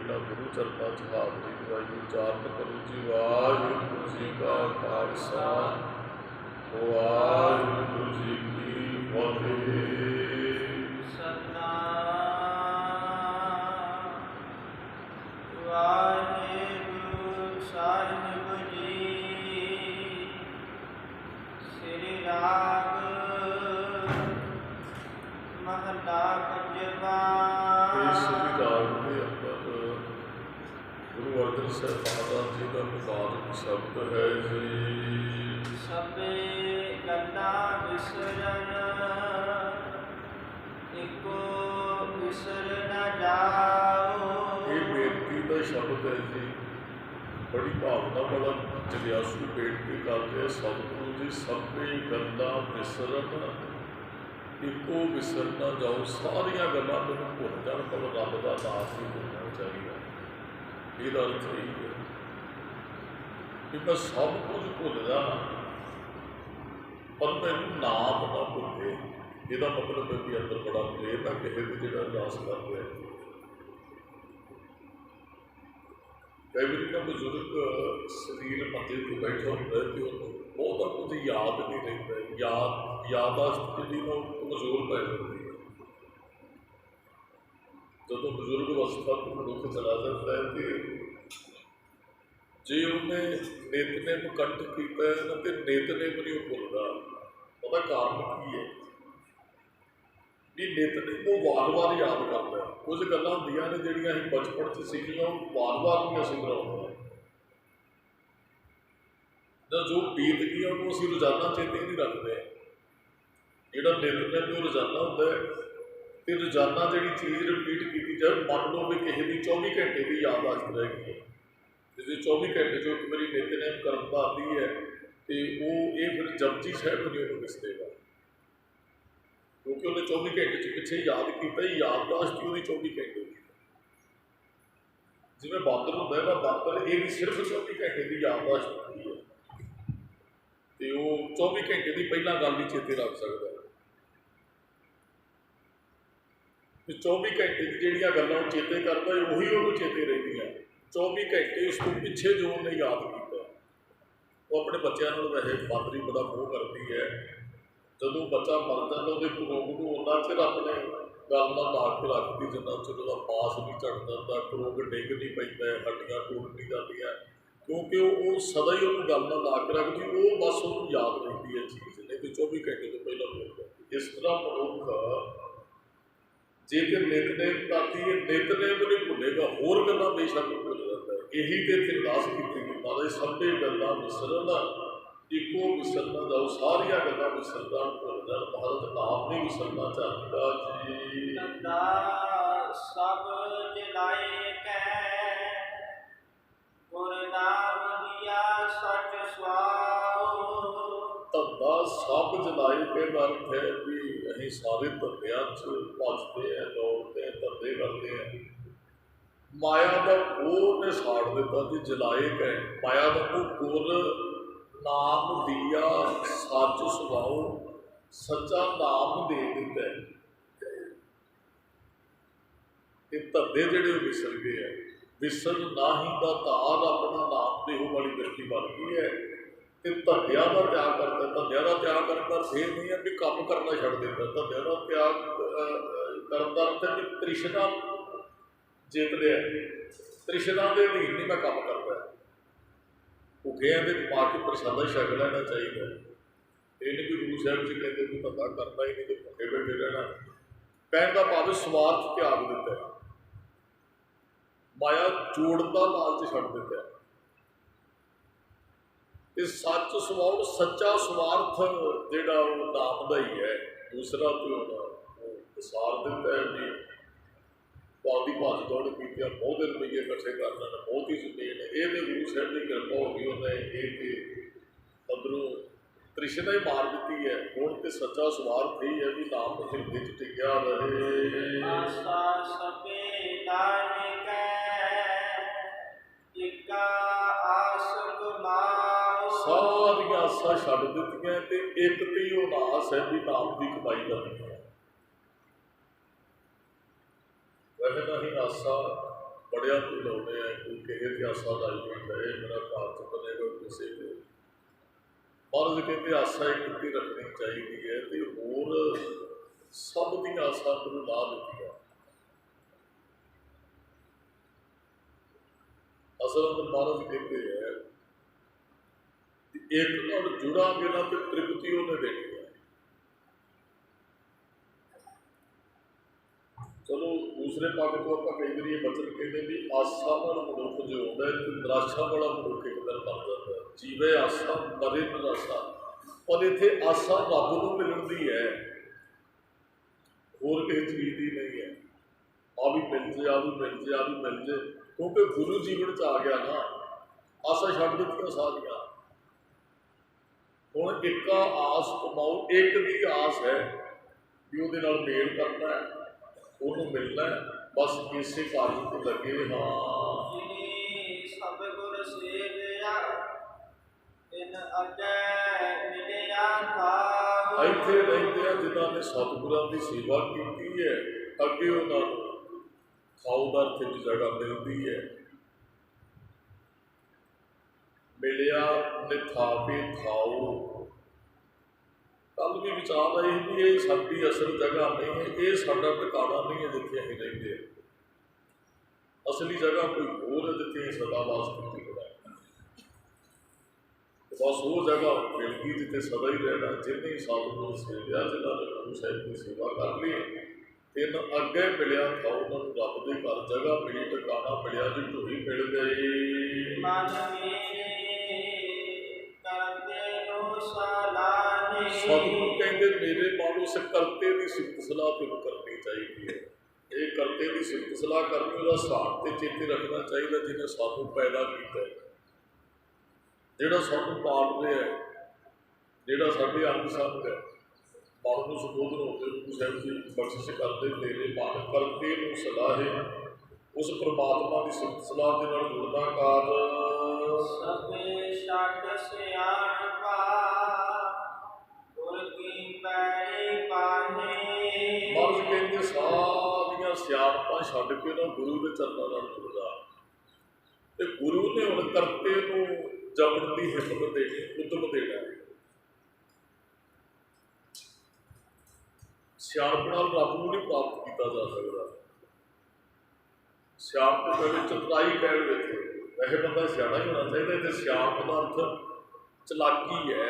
लीला गुरु चरना च हाजरी दिवाई उचारन करो जी वाहिगुरू जी का खालसा वाहिगुरू जी की फतेह। सतनाम वाहिगुरू साहिब जी। श्री राग महला पंजवा। इस राग के अंदर गुरु अर्जन साहब महाराज जी का मुबारक शब्द है जी। सबे गल्ला विसरन इको विसर न जाओ। ये बेनती का शब्द है जी, बड़ी भावना बड़ा जलियासू बेनती करते हैं सतगुरु जी सबे गल्ला विसरन इको विसर ना जाओ। सारिया गल्लां मैनूं भुल जाण पर रब का नाम नहीं भुलना चाहिए। ਇਹਦਾ अर्थ यही है कि मैं सब कुछ भुल जाना पर मैनूं नाम ना भुले। ਇਹਦਾ मतलब है कि अंदर बड़ा प्रेम है किसी भी जो अरदास कर रहे हैं। कई बार ना बजुर्ग शरीर मंजे पर बैठा होता है कि बहुता कुछ याद नहीं रहता, यादाश्त जी कमजोर पै जाती है। जो बजुर्ग अवस्था को मनुख चला जाता है कि जे उन्हें नितनेम कंठ किया है ना तो नितनेम नहीं भुलता। पता कारण की है कि नितनेम वो वार वार याद करता है। कुछ गल्लां होंदियां ने जिहड़ियां असीं बचपन च सीखियां वार वार नहीं असीं दोहराउंदे, जो बीत गया उन्होंने असीं रोजाना चेते नहीं रखते। जिहड़ा नितनेम जो रोजाना होंदा है तो रोजाना जी चीज़ रिपीट की जाए, मान लो भी किसी की 24 घंटे की यादाश्त रह गई है, जो 24 घंटे जो एक बारी नितनेम करन दा आती है तो वो ये फिर जपजी साहिब नहीं उन्होंने दिस देगा, क्योंकि उन्हें 24 घंटे पिछले याद किया। याददाश्त ही 24 घंटे की जिवें बादल होंदा है ना, बादल ये भी सिर्फ 24 घंटे की याददाश्त होती है तो वो 24 घंटे की पहला गल ही चेते रख सकता है। 24 घंटे की जिहड़ियां गल्लां चेते करता है उही उन्होंने चेते रहिंदियां। 24 घंटे उस तो पिछे जो उन्हें याद किया। वो अपने बच्चों को वैसे बादरी बड़ा मोह करती है। जो बच्चा मर जाता वो करोग को उन्ना चिर अपने गल ना ला के रखती जिन्ना चिर उसका पास नहीं चढ़ जाता, करोग डिग नहीं पैंदा, हड्डियां टूट नहीं जाती, क्योंकि वो सदा ही उन्होंने गल ना ला के रखती। वो बस उन्होंने याद रहती है चीज़, नहीं तो 24 घंटे तो पहला भूल जाती। इस तरह मनुख जेकर नितनेम करती है, नितनेम नहीं भुलेगा, होर गल्लां बेशक भुल जाता है। यही तो इत्थे अरदास की गई महाराज सबे गल्लां विसरन इको विसर ना जाओ। सारिया गल्लां विसर जाण भुल जाण, महाराज नाम नहीं विसरना चाहिदा जी। तदा सब जलाए कै गुर नाम दिया सच सुआओ। धंधा सब जलाई के अर्थ है भी असीं सारे धंधियां च भजते हैं, दौड़ते हैं, धंधे करते हैं। माया का मोह ने साड़ दिता जी, जलाए गए माया का मोह। गुर नाम दिया सच सुभाओ, सच्चा नाम दे दिता है। ये धंधे जिहड़े विसर गए हैं, विसर नाही दा धार अपना नाम देहो वाली दृष्टि बन गई है। तो धंधिया का त्याग करता, धंधिया का त्याग करता फिर नहीं है भी काम करना छड़ देता। धंधिया का त्याग करने का अर्थ है कि तृष्णा जित लिया, तृष्णा के अधीन नहीं मैं काम करता। भुखिया के दिमाग के प्रसादा छक लेना चाहिए। ये नहीं कि गुरु साहब जी कहते कि धंधा करना ही नहीं तो भुखे बैठे रहना। कहने का भाव स्वार्थ त्याग दिता है, माया जोड़न का लालच छड़ दिता है। ये सच सुभाव सच्चा स्वार्थ जोड़ा नाम का ही है। दूसरा तो विसार दिता है जी, पादी भज दौड़ की बहुत रुपये इकट्ठे कर लेना, बहुत ही जमीन है। ये गुरु साहब की कृपा हो गई, उन्हें ये अंदरों तृष्णा ही मार दी है। हूँ तो सच्चा स्वार्थ ही है भी नाम हिरदे च टिकिया रहे। आसा सबे लाए कै इका आस कमाओ। सारिया आसा छड़ दित्तियां ते एक ती उह आस है भी नाम की कमाई करनी है। वैसे नहीं आसा बड़िया तो लाने हैं कोई किसी की आशा लाई है मेरा घर च बनेगा किसी को महाराज कहते आशा एक ही रखनी चाहिए है तो होर सब दी आशा गुरु ला दी है। असल में महाराज कहते हैं एक नाल जुड़ांगे ना तो तृप्ति उन्हें देनी है। चलो दूसरे पक्ष को आप कई बार ये वचन कहते भी आशा वाला मनुख जो होता है तो निराशा वाला मनुख एक दिन बन जाता है। जीवे आशा मरे निराशा और इतने आशा रब को मिलने की है होर किसी चीज की नहीं है। आ भी मिल जे आ भी मिल जे आ भी मिल जे क्योंकि गुरु जीवन च आ गया ना आशा छड्ड दित्तियां सारियां। हुण एक आस कमाओ एक दी आस है कि उहदे नाल मेल करना है ਉਹਨੂੰ मिलना है बस इसे कार्य को लगे। हाँ सब गुर सेवया इन अजय मिलिया भाव ਇੱਥੇ ਰਹਿੰਦੇ ਆ ਜਿਨ੍ਹਾਂ ਨੇ ਸਤਿਗੁਰਾਂ ਦੀ ਸੇਵਾ ਕੀਤੀ ਹੈ ਅੱਗੇ ਉਹਨਾਂ ਨੂੰ ਖਾਉਦਾਰ ਤੇ ਜਗ੍ਹਾ ਮਿਲਦੀ ਹੈ। ਮਿਲਿਆ ਨਿਥਾਪੇ ਖਾਓ कल भी विचार आए कि ये साडी असल जगह नहीं है ये साडा ठिकाना नहीं है जिथे असीं रहिंदे। असली जगह कोई होर है जिथे सदा वास्ते होना बस वो जगह मिल गई जिथे सदा ही रहना। जिन्हें साधु सेविया जिन्होंने गुरु साहिब की सेवा कर ली इन अगे मिलिया था उन्होंने रब के घर जगह मिली ठिकाना मिलिया जी ढोई मिल गई। सतगुरु कहते मेरे मन उस करते की सिफत सलाह तुम करनी चाहिए है। ये करते की सिफत सलाह करनी उसका स्थान से चेते रखना चाहिए जिन्हें सानू पैदा किया जोड़ा सानू पाल रहा है जोड़ा साढ़े अंग संग है मन को संबोधन होते गुरु साहिब जी बख्शिश करते मेरे मन करते सलाहे उस परमात्मा की सिफत सलाह के नाल जुड़ना मर्ज कहते सारिया सियाणपां छड्ड के ना गुरु के चरणों नाल जुड़दा ते गुरु ने हुण करते नूं जपण दी हिम्मत देनी उद्यम देना। सियाणप नाल रब नूं नहीं प्राप्त किया जा सकता। सियाणप तो पहले चतुराई कह रहे वैसे बंदा सियाणा ही होना चाहिए। तो सियाणप का अर्थ चलाकी है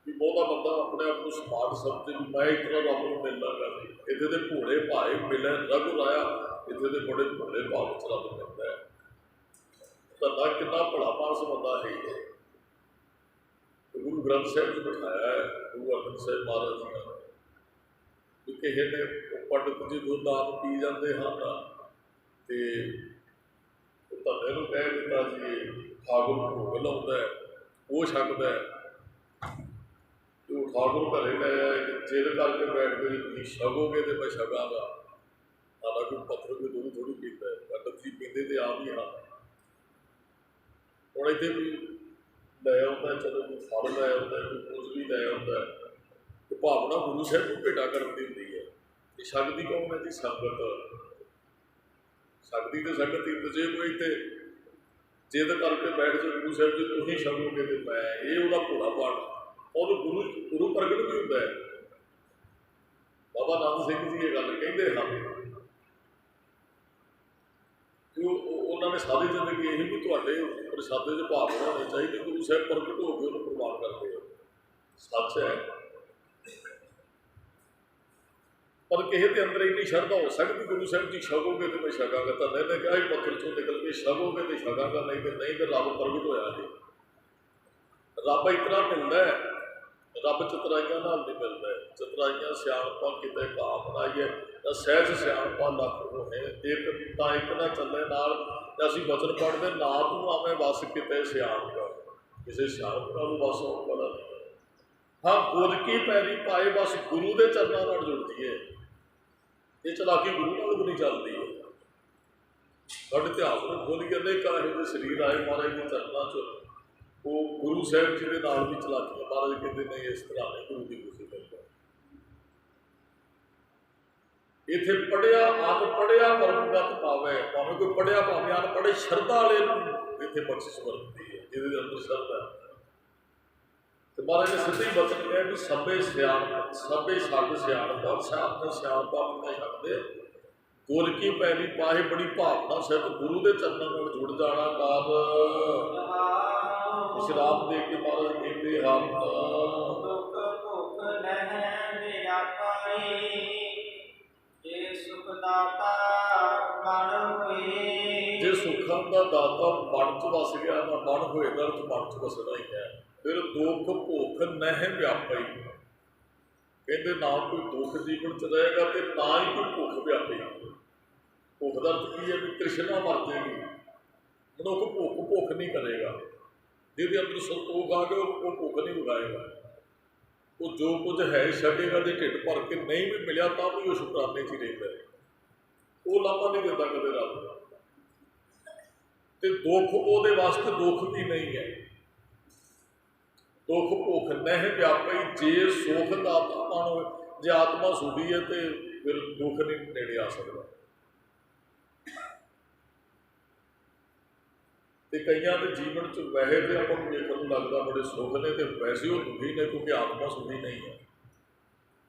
कि बहुता बंदा अपने आप को स्मार्ट समझे भी मैं इतना रब को मिलना कर इतने के भोले भाए मिले रघु राया इतने के बड़े भोले भाव च रब मिलता है। धंधा कितना भला मानस बंदा है तो गुरु ग्रंथ साहिब च बिठाया है गुरु अर्जन साहिब महाराज जी ने किसी ने पंडित जी दुध दान पी जाते हैं तो धंधे को कह दिता जी ठाकुर भोग लाता है वो छकता है तो ठाकुर घरे ले आया जिद करके बैठ के तुम छकोगे तो मैं छकागा। हालांकि पत्थर कोई दूर थोड़ी पीता है पंडित जी पीते तो आप ही हाँ हूँ इतने कोई लै आता चलो कोई फल लै आता कोई पूज भी लै आता तो भावना गुरु साहिब को भेटा करती होंगी है। ये शक्ति कौन है जी संगत शक्ति तो संगत ही जे कोई इतने जिद करके बैठ जाए गुरु साहिब जी तुम छकोगे तो मैं ये भोला पाठ और गुरु गुरु प्रगट भी होता है। बाबा नानक सिंह जी ये गल कहते हैं कि उन्होंने सारी जिंदगी यही भी थोड़े प्रसादे से भाव होने चाहिए गुरु साहब प्रगट हो गए उन्होंने प्रवान करते हो सच है। पर किसी के अंदर इन्नी श्रद्धा हो सकती गुरु साहब जी छकोगे तो मैं छकागा तो मैंने कहा पत्थर चो निकल के छकोगे तो छकागा नहीं तो रब प्रगट होया है। रब इतना मिलता है रब चतराइया नाल नहीं मिलता है। चतराइया सियाणपा किते काम बनाई है सहज सियाणपा लख होने एक ना चले नाल असीं वचन पढ़ते ना तू आवें बस किते सियाणप किसी सियाणप नालों बस होने वाला नहीं। हाँ गुर की पैरी पाए बस गुरु के चरणों नाल जुड़ती है ये चलाकी गुरु नाल भी नहीं चलती है। बट इतिहास में खोलिए अनेक यह शरीर आए महाराज के चरणों च वो गुरु साहब जी के नाल भी चलाकी महाराज कहते नहीं इस तरह नहीं गुरु की खुशी मिलता। इत्थे पढ़िया अनपढ़िया परमगत पावे, भावें कोई पढ़िया भावें अनपढ़े, शरधा वाले इत्थे बख्शिश वरतदी है जिहदे अंदर शरधा है। तो महाराज ने सिद्धे ही वचन कहा भी सबे सियाण सबे छड्ड सियाणपा, सियाण सियाणपा अपने छड्डदे, गुर की पैरी पाहे बड़ी भावना सहित गुरु के चरणों में जुड़ जाना काल विश्राम दे के महाराज कहते हम दुख भुख लहन व्यापारी, जे सुखदाता बन हुए। जे सुखां का दाता मन च वस गया ना मन होए ना तो मन च वसना ही है। फिर दुख भुख नह व्यापी, कहते ना कोई दुख जीवन च रहेगा तो ना ही कोई भुख व्यापी। भुख का अर्थ की है भी तृष्णा मर जाएगी, मनुख भुख नहीं करेगा, जिहदे अंदर संतोख आ गया वो भुख नहीं उगाएगा। वो जो कुछ है छेगा जो ढिड भर के नहीं भी मिला तो भी वो शुकराने च ही रहता है, वो लाभा नहीं देता कदे रब। तो दुख वो वास्ते दुख भी नहीं है, दुख भुख नह व्यापी, जे सुख दाता मन हो, जे आत्मा सुखी है तो फिर दुख नहीं नेड़े आ सकता। तो कई के जीवन च वैसे तो आपको देखने को लगता बड़े सुख ने, तो वैसे वो दुखी ने क्योंकि आत्मा सुखी नहीं है।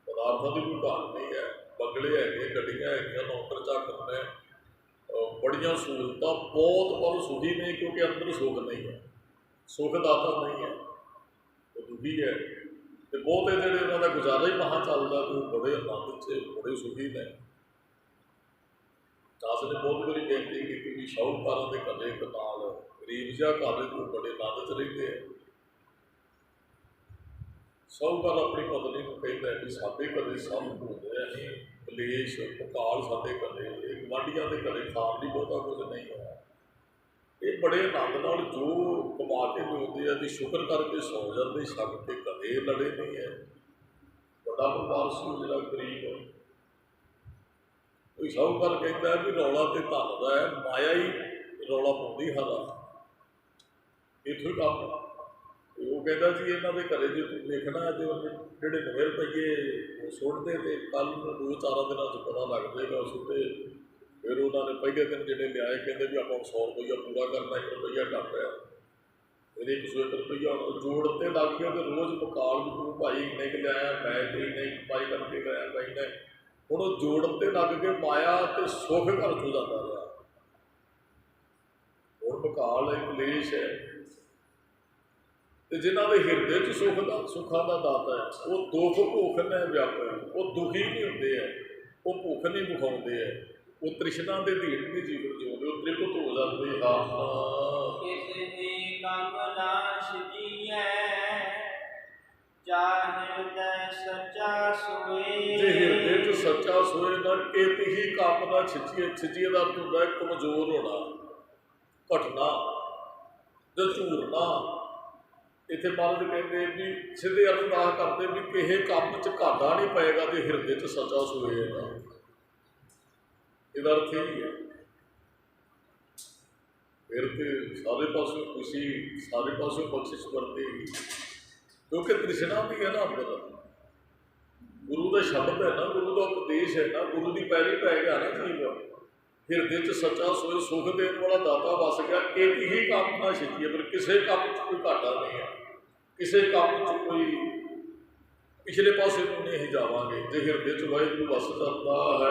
पदार्थों की कोई घाट नहीं है, बंगले है, गड्डियां है, नौकर चाकर ने, बड़िया सहूलतां बहुत, पर सुखी नहीं क्योंकि अंदर सुख नहीं है, सुखदाता नहीं है, तो दुखी है। तो बहुते जो इन्होंने गुजारा ही महा चलता तो बड़े आनंद से बड़े सुखी ने। दास ने बहुत बारी बेनती की भी शाहूकारों के घरे एक नाल गरीब जिहा घर को बड़े आनंद च रहिंदे है। शाहूकार अपनी पत्नी को कहता है भी साडे घरे सब कुछ है, असीं कलेश भकाल साडे घरे, गुआढ़ियां के घरे खाण लई बहुता कुछ नहीं है। ये बड़े आनंद नाल जो कमा के मिलते हैं तो शुक्र करके सौ जाते, छक के कदे लड़े नहीं है। बड़ा परिवार सी जिहड़ा गरीब कोई शाहूकार कहता है भी रौला तो धन का है, माया ही रौला पाउंदी हरा, इत्थों ही काम। वो कहता जी इन्हों के घरे जो तुम देखना जो जोड़े 90 रुपये सुटते तो कल 2-4 दिनों पता लग जाएगा उस पर। फिर उन्होंने पहले दिन जोड़े लियाए कहते भी आप 100 रुपया पूरा करना, 1 रुपया घट है, फिर 101 रुपया जोड़ते लग गए। तो रोज़ मुकाल भी तू भाई इन्ने क लिया, मैं इन्ने पाई करके लाया, मैं इन्ने हूँ जोड़ते लग गए। माया तो सुख घर चो जाता रहा, हूँ मुकाल है, कलेश है। तो जिन्हों के हिरदे च सुखा का दाता है वो दुख भुख ने व्यापे, वो दुखी नहीं होंगे है, वो भुख नहीं विखाते है, वो तृष्णा के धीर नहीं जीवन जिउंदे, वो तृप्त हो जाते जे हिरदे च सच्चा सोए ना इत ही कम ना छिचिए। छिचिए का अर्थ होता है कमजोर होना, घटना जो झूरना। इतने महाराज कहते भी सीधे अर्थ ना करते भी किसी काम च घाटा नहीं पएगा तो हिरदे च सच्चा सोए है, इसका अर्थ यही है। फिर तो सारे पासों खुशी, सारे पासों बख्शिश बरतेगी, क्योंकि तृष्णा भी है ना अंदर। गुरु का शब्द है ना, गुरु का उपदेश है ना, गुरु की पैरी पै गया ना जीव। हिरदे च सच्चा सोए सुख देने वाला दाता वस गया, एक ही काम ना छिचिए, पर किसी काम कोई घाटा नहीं है, किसी काम कोई पिछले पासे को नहीं जावांगे जो हिरदे च वाहिगुरू वस जाता है।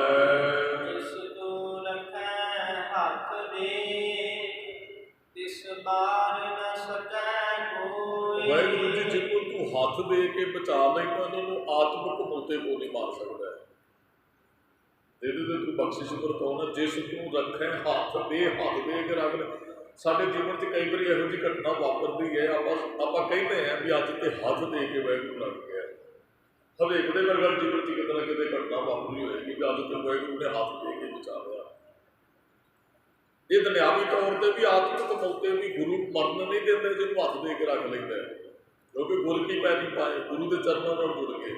वाहिगुरू जी जिनको तू हाथ दे के बचा लेगा उन्होंने आत्मक मोते को नहीं मार सकता है। जिहदे तू बख्शिश वरताउणा, जिस तू रखे हाथ दे के रख ले। साडे जीवन च कई बार इहो जी घटना वापरती है, आपां कहते हैं भी अज तो हाथ दे के वाहिगुरू लग गया। हरेक दे वर्गा जीवन च किते ना किते घटना वापरी होएगी कि अज तो वाहिगुरू ने हाथ दे के बचा लिया। ये दुनियावी तौर पर भी आत्मिक मौके भी गुरु मरण नहीं देते जिन्होंने हाथ दे के रख लेंगे, क्योंकि गुरु की पैरी पाए, गुरु के चरणों में जुड़ गए।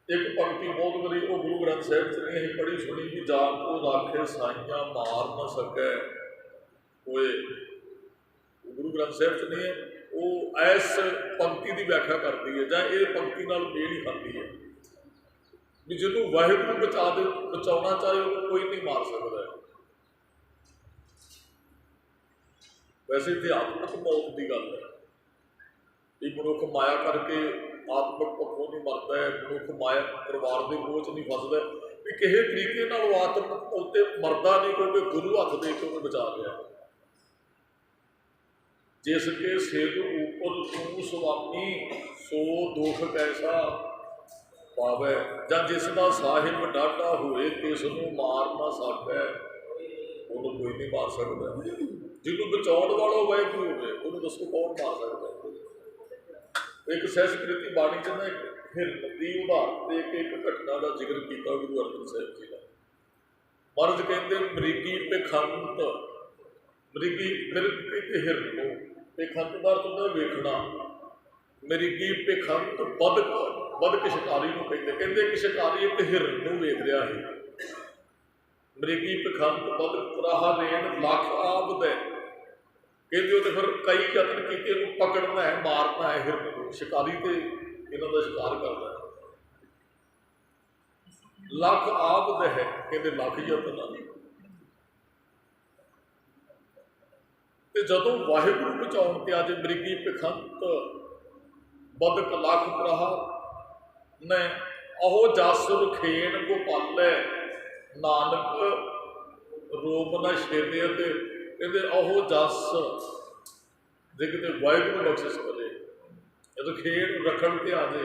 एक पंक्ति बहुत बड़ी वो गुरु ग्रंथ साहिब च नहीं अं पढ़ी सुनी कि जान को राखे साइया मार न सके कोई, गुरु ग्रंथ साहिब च नहीं है। वो इस पंक्ति की व्याख्या करती है, जां ये पंक्ति नाल मेल ही खाती है ਵੀ ਜਿਹਨੂੰ ਵਾਹਿਗੁਰੂ ਬਚਾਉਣਾ ਚਾਹੇ ਉਹਨੂੰ ਕੋਈ ਨਹੀਂ ਮਾਰ ਸਕਦਾ। ਵੈਸੇ ਅਧਿਆਤਮਿਕ ਮੌਤ ਦੀ ਗੱਲ ਹੈ ਵੀ ਮਨੁੱਖ ਮਾਇਆ ਕਰਕੇ ਆਤਮਿਕ ਪੱਖੋਂ ਨਹੀਂ ਮਰਦਾ ਹੈ, ਮਨੁੱਖ ਮਾਇਆ ਪਰਿਵਾਰ ਦੇ ਬੋਝ ਨਹੀਂ ਫਸਦਾ ਵੀ ਕਿਸੇ ਤਰੀਕੇ ਨਾਲ ਉਹ ਆਤਮਿਕ ਉੱਤੇ ਮਰਦਾ ਨਹੀਂ, ਕਿਉਂਕਿ ਗੁਰੂ ਹੱਥ ਦੇ ਕੇ ਉਹਨੂੰ ਬਚਾ ਲਿਆ। ਜਿਸ ਕੇ ਸਿਰ ਉੱਪਰ ਤੂੰ ਸੁਆਮੀ ਸੋ ਦੁੱਖ ਕੈਸਾ ਪਾਵੇ, ਜਾਂ ਜਿਸ ਦਾ ਸਾਹਿਬ ਡਾਢਾ ਹੋਏ ਤਿਸ ਨੂੰ ਮਾਰ ਨਾ ਸਕੈ, ਉਹਨੂੰ ਕੋਈ ਨਹੀਂ ਮਾਰ ਸਕਦਾ। ਜਿਹਨੂੰ ਬਚਾਉਣ ਵਾਲਾ ਵਾਹਿਗੁਰੂ ਹੋਵੇ ਉਹਨੂੰ ਦੱਸੋ ਕੌਣ ਮਾਰ ਸਕਦਾ। ਇੱਕ ਸੰਸਕ੍ਰਿਤੀ ਬਾਣੀ 'ਚ ਨਾ ਇੱਕ ਹਿਰਨ ਦੀ ਉਦਾਹਰਨ ਦੇ ਕੇ ਇੱਕ ਘਟਨਾ ਦਾ ਜ਼ਿਕਰ ਕੀਤਾ ਗੁਰੂ ਅਰਜਨ ਸਾਹਿਬ ਜੀ ਦਾ। ਮਹਾਰਾਜ ਕਹਿੰਦੇ ਮ੍ਰਿਗੀ ਪਖੰਤ, ਮ੍ਰਿਗੀ ਮਿਰਗ ਇੱਕ ਹਿਰਨ ਨੂੰ, ਪਖੰਤ ਦਾ ਅਰਥ ਹੁੰਦਾ ਵੇਖਣਾ, ਮ੍ਰਿਗੀ ਪਖੰਤ ਬਦਕ ਸ਼ਿਕਾਰੀ ਨੂੰ ਕਹਿੰਦੇ ਕਿ ਸ਼ਿਕਾਰੀ ਇੱਕ ਹਿਰਨ ਨੂੰ ਵੇਖ ਰਿਹਾ ਹੈ। ਮ੍ਰਿਗੀ ਪਖੰਤ ਬਦਕ ਪ੍ਰਹਾਰੇਣ ਲੱਖ ਆਬਦੈ, ਕਹਿੰਦੇ ਉਹਨੇ ਫਿਰ ਕਈ ਯਤਨ ਕੀਤੇ ਉਹਨੂੰ ਪਕੜਨਾ ਹੈ, ਮਾਰਨਾ ਹੈ ਹਿਰਨ ਨੂੰ। ਸ਼ਿਕਾਰੀ ਤੇ ਇਹਨਾਂ ਦਾ ਸ਼ਿਕਾਰ ਕਰਦਾ ਹੈ। ਲੱਖ ਆਬਦ ਹੈ, ਕਹਿੰਦੇ ਲੱਖ ਯਤਨ ਆ। ਤੇ ਜਦੋਂ ਵਾਹਿਗੁਰੂ ਬਚਾਉਣ ਤੇ ਅੱਜ ਮ੍ਰਿਗੀ ਪਖੰਤ ਬਦਕ ਲੱਖ ਪ੍ਰਹਾਰ ਨੇ ਉਹ ਜਸ ਰਖੇਣ ਗੋਪਾਲੈ, ਨਾਨਕ ਰੋਮ ਨਾ ਛੇਦੇ। ਤੇ ਕਹਿੰਦੇ ਉਹ ਜਸ ਜੇ ਕਿਤੇ ਵਾਹਿਗੁਰੂ ਬਖਸ਼ਿਸ਼ ਕਰੇ, ਜਦੋਂ ਖੇਡ ਰੱਖਣ ਤੇ ਆ ਜੇ,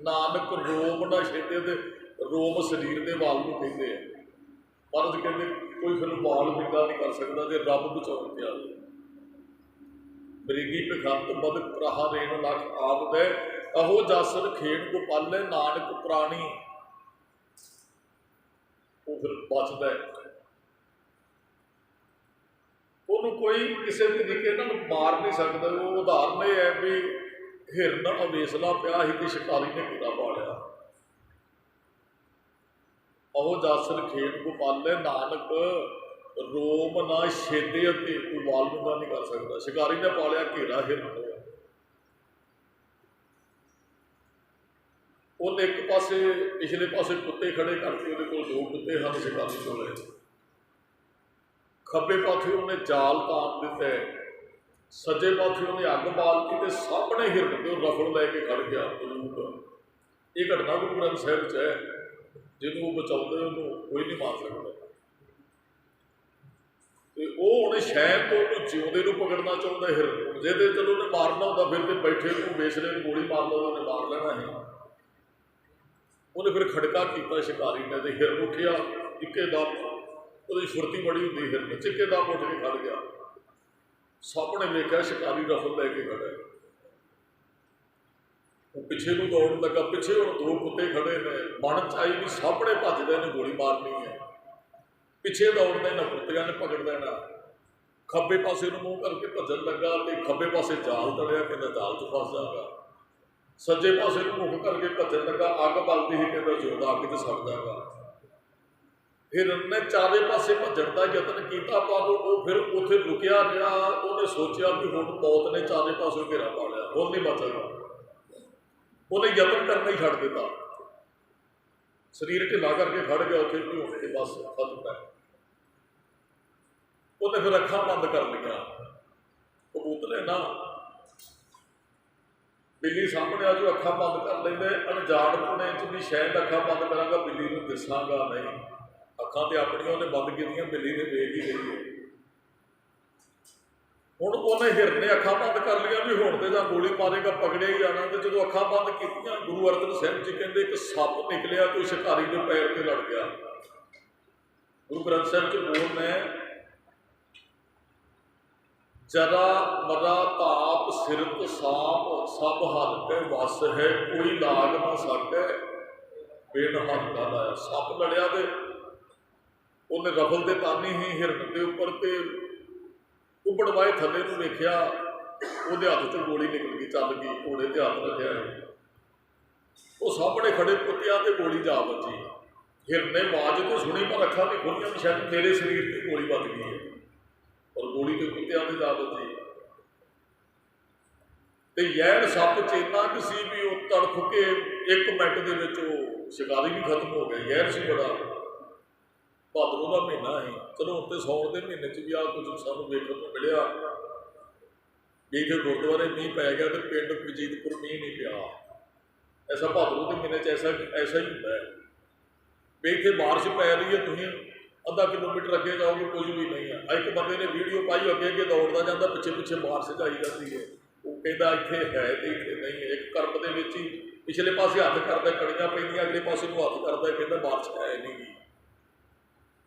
ਨਾਨਕ ਰੋਮ ਨਾ ਛੇਦੇ। ਤੇ ਰੋਮ ਸਰੀਰ ਦੇ ਵਾਲ ਨੂੰ ਕਹਿੰਦੇ ਆ। ਮਹਾਰਾਜ ਕਹਿੰਦੇ ਕੋਈ ਫਿਰ ਵਾਲ ਬਿੰਗਾ ਨਹੀਂ ਕਰ ਸਕਦਾ ਜੇ ਰੱਬ ਬਚਾਉਣ ਤੇ ਆ ਜੇ। ਮ੍ਰਿਗੀ ਪਖੰਤ ਬਦਕ ਪ੍ਰਹਾਰੇਣ ਲੱਖ ਆਬਦੈ, ਅਹੋ ਜਸ ਰਖੇਣ ਗੋਪਾਲੈ, ਨਾਨਕ ਪ੍ਰਾਣੀ ਉਹ ਫਿਰ ਬਚਦਾ ਹੈ। ਉਹਨੂੰ ਕੋਈ ਕਿਸੇ ਤਰੀਕੇ ਨਾਲ ਮਾਰ ਨਹੀਂ ਸਕਦਾ। ਉਹ ਉਦਾਹਰਨ ਇਹ ਹੈ ਵੀ ਹਿਰਨ ਅਵੇਸਲਾ ਪਿਆ ਸੀ ਕਿ ਸ਼ਿਕਾਰੀ ਨੇ ਕੀੜਾ ਪਾ ਲਿਆ। ਉਹ ਜਸ ਰਖੇਣ ਗੋਪਾਲੈ, ਨਾਨਕ ਰੋਮ ਨਾ ਛੇਦੇ, ਅਤੇ ਕੋਈ ਵਾਲ ਮੁੰਡਾ ਨਹੀਂ ਕਰ ਸਕਦਾ। ਸ਼ਿਕਾਰੀ ਨੇ ਪਾ ਲਿਆ ਘੇਰਾ ਹਿਰਨ ਨੂੰ। ਉਹਨੇ ਇੱਕ ਪਾਸੇ ਪਿਛਲੇ ਪਾਸੇ ਕੁੱਤੇ ਖੜੇ ਕਰਕੇ, ਉਹਦੇ ਕੋਲ 2 ਕੁੱਤੇ ਹਨ ਸ਼ਿਕਾਰੀ ਕੋਲ। ਖੱਬੇ ਪਾਸੇ ਉਹਨੇ ਜਾਲ ਤਾਣ ਦਿੱਤਾ, ਸੱਜੇ ਪਾਸੇ ਉਹਨੇ ਅੱਗ ਬਾਲਤੀ ਤੇ ਸਾਹਮਣੇ ਹਿਰਨ ਦੇ ਉਹ ਰਫਲ ਲੈ ਕੇ ਖੜ ਗਿਆ ਬਲੂਕ। ਇਹ ਘਟਨਾ ਗੁਰੂ ਗ੍ਰੰਥ ਸਾਹਿਬ 'ਚ ਹੈ। ਜਿਹਨੂੰ ਉਹ ਬਚਾਉਂਦੇ ਉਹਨੂੰ ਕੋਈ ਨਹੀਂ ਮਾਰ ਸਕਦਾ। ਤੇ ਉਹ ਹੁਣ ਸ਼ਾਇਦ ਤੋਂ ਉਹਨੂੰ ਜਿਉਂਦੇ ਨੂੰ ਪਕੜਨਾ ਚਾਹੁੰਦਾ ਹਿਰਨ ਨੂੰ। ਜੇ ਤੇ ਚਲੋ ਉਹਨੇ ਮਾਰਨਾ ਹੁੰਦਾ ਫਿਰ ਤੇ ਬੈਠੇ ਨੂੰ ਵੇਸਲੇ ਨੂੰ ਗੋਲੀ ਮਾਰ ਲਾ, ਉਹਨੇ ਮਾਰ ਲੈਣਾ ਸੀ। ਉਹਨੇ ਫਿਰ ਖੜਕਾ ਕੀਤਾ ਸ਼ਿਕਾਰੀ ਨੇ, ਤੇ ਹਿਰਨ ਉੱਠਿਆ ਇੱਕੇ ਦਮ। ਉਹਦੀ ਫੁਰਤੀ ਬੜੀ ਹੁੰਦੀ ਹਿਰਨ, ਚਿੱਕੇ ਦਮ ਉੱਠ ਕੇ ਖੜ ਗਿਆ। ਸਾਹਮਣੇ ਵੇਖਿਆ ਸ਼ਿਕਾਰੀ ਰਫਲ ਲੈ ਕੇ ਖੜਾ। ਉਹ ਪਿੱਛੇ ਨੂੰ ਦੌੜਨ ਲੱਗਾ। ਪਿੱਛੇ ਹੁਣ 2 ਕੁੱਤੇ ਖੜੇ ਨੇ। ਮਨ ਚ ਆਈ ਵੀ ਸਾਹਮਣੇ ਭੱਜਦੇ ਨੇ ਗੋਲੀ ਮਾਰਨੀ ਹੈ, ਪਿੱਛੇ ਦੌੜਦੇ ਨੇ ਕੁੱਤਿਆਂ ਨੇ ਪਕੜ ਲੈਣਾ। ਖੱਬੇ ਪਾਸੇ ਨੂੰ ਮੂੰਹ ਕਰਕੇ ਭੱਜਣ ਲੱਗਾ ਤੇ ਖੱਬੇ ਪਾਸੇ ਜਾਲ ਤੜਿਆ, ਕਹਿੰਦਾ ਜਾਲ 'ਚ ਫਸ ਜਾਗਾ। ਸੱਜੇ ਪਾਸੇ ਨੂੰ ਮੁੱਖ ਕਰਕੇ ਭੱਜਣ ਲੱਗਾ, ਅੱਗ ਬਲਦੀ ਸੀ, ਕਹਿੰਦਾ ਜਿਉਂਦਾ ਅੱਗ 'ਚ ਸੜ ਜਾਗਾ। ਹਿਰਨ ਨੇ ਚਾਰੇ ਪਾਸੇ ਭੱਜਣ ਦਾ ਯਤਨ ਕੀਤਾ, ਪਰ ਉਹ ਫਿਰ ਉੱਥੇ ਰੁਕਿਆ ਰਿਹਾ। ਉਹਨੇ ਸੋਚਿਆ ਵੀ ਹੁਣ ਮੌਤ ਨੇ ਚਾਰੇ ਪਾਸੇ ਘੇਰਾ ਪਾ ਲਿਆ, ਹੁਣ ਨਹੀਂ ਬਚੇਗਾ। ਉਹਨੇ ਯਤਨ ਕਰਨਾ ਹੀ ਛੱਡ ਦਿੱਤਾ। ਸਰੀਰ ਢਿੱਲਾ ਕਰਕੇ ਖੜ ਗਿਆ ਉੱਥੇ ਵੀ ਹੁਣ ਤੇ ਬਸ ਖਤਮ ਹੈ। ਉਹਨੇ ਫਿਰ ਅੱਖਾਂ ਬੰਦ ਕਰ ਲਈਆਂ। ਕਬੂਤਰ ਨਾ ਬਿੱਲੀ ਸਾਹਮਣੇ ਆ ਜੋ ਅੱਖਾਂ ਬੰਦ ਕਰ ਲੈਂਦੇ, ਅਣਜਾਣਪੁਣੇ 'ਚ ਵੀ ਸ਼ਾਇਦ ਅੱਖਾਂ ਬੰਦ ਕਰਾਂਗਾ ਬਿੱਲੀ ਨੂੰ ਦਿਸਾਂਗਾ ਨਹੀਂ। ਅੱਖਾਂ ਤੇ ਆਪਣੀਆਂ ਉਹਨੇ ਬੰਦ ਕੀਤੀਆਂ, ਬਿੱਲੀ ਨੇ ਵੇਖ ਹੀ ਲਈ ਹੈ। ਹੁਣ ਉਹਨੇ ਹਿਰਨ ਨੇ ਅੱਖਾਂ ਬੰਦ ਕਰ ਲਈਆਂ ਵੀ ਹੁਣ ਤੇ ਜਾਂ ਗੋਲੀ ਮਾਰੇਗਾ, ਪਕੜਿਆ ਹੀ ਜਾਣਾ। ਤੇ ਜਦੋਂ ਅੱਖਾਂ ਬੰਦ ਕੀਤੀਆਂ, ਗੁਰੂ ਅਰਜਨ ਸਾਹਿਬ ਜੀ ਕਹਿੰਦੇ ਇੱਕ ਸੱਪ ਨਿਕਲਿਆ, ਕੋਈ ਸ਼ਿਕਾਰੀ ਦੇ ਪੈਰ ਤੇ ਲੜ ਗਿਆ। ਗੁਰੂ ਗ੍ਰੰਥ ਸਾਹਿਬ 'ਚ ਬੋਲਣਾ ਜਰਾ ਮਰਾ ਤਾਪ ਸਿਰਤ ਸਾਪ, ਸਭ ਹਲਕੇ ਵਸ ਹੈ, ਕੋਈ ਲਾਗ ਨਾ ਸਕੈ ਬਿਨ ਹੱਥ ਦਾ ਲਾਇਆ। ਸੱਪ ਲੜਿਆ ਤੇ ਉਹਨੇ ਰਫਲ ਤੇ ਤਾਨੀ ਹੀ ਹਿਰਨ ਦੇ ਉੱਪਰ, ਤੇ ਉਬੜਵਾਏ ਥੱਲੇ ਨੂੰ ਵੇਖਿਆ, ਉਹਦੇ ਹੱਥ 'ਚੋਂ ਗੋਲੀ ਨਿਕਲ ਗਈ, ਚੱਲ ਗਈ। ਘੋੜੇ ਤੇ ਹੱਥ ਰੱਖਿਆ, ਉਹ ਸਾਹਮਣੇ ਖੜੇ ਕੁੱਤਿਆਂ ਤੇ ਗੋਲੀ ਜਾ ਵੱਜੀ। ਹਿਰਨ ਨੇ ਆਵਾਜ਼ ਤੋਂ ਸੁਣੀ, ਪਰ ਅੱਖਾਂ ਨਹੀਂ ਖੋਲ੍ਹੀਆਂ ਵੀ ਸ਼ਾਇਦ ਮੇਰੇ ਸਰੀਰ ਤੇ ਗੋਲੀ ਵੱਜ ਗਈ ਹੈ, ਔਰ ਗੋਲੀ ਤੇ ਕੁੱਤਿਆਂ ਤੇ ਜਾ ਵੱਜੀ। ਤੇ ਯੈਰ ਸੱਪ ਚੇਤਾ ਕਿ ਸੀ ਵੀ ਉਹ ਤੜਫ ਕੇ 1 ਮਿੰਟ ਦੇ ਵਿੱਚ ਉਹ शिकारी भी खत्म हो गए, यह सी बड़ा भादरों का महीना ही। चलो हम तो सौण के महीने च भी आ कुछ सानू देखने को मिलिया भी इतने गुरुद्वारे मीह पै गया तो पिंड वजीदपुर मीह नहीं पिया। ऐसा भादरों के महीने ऐसा ऐसा ही होता है भी इतने बारिश पै रही है, तुम अद्धा किलोमीटर अगे जाओगे कुछ भी नहीं है। एक बंदे ने वीडियो पाई अगे अगे दौड़ता जाता, पिछे पिछे बारिश आई जाती है। वो कहता इतने है तो इतने नहीं है। एक कर्म के ही पिछले पासे हथ करता कड़ियाँ पैंदियां, अगले पासे को हथ करता कहता बारिश है नहीं गी।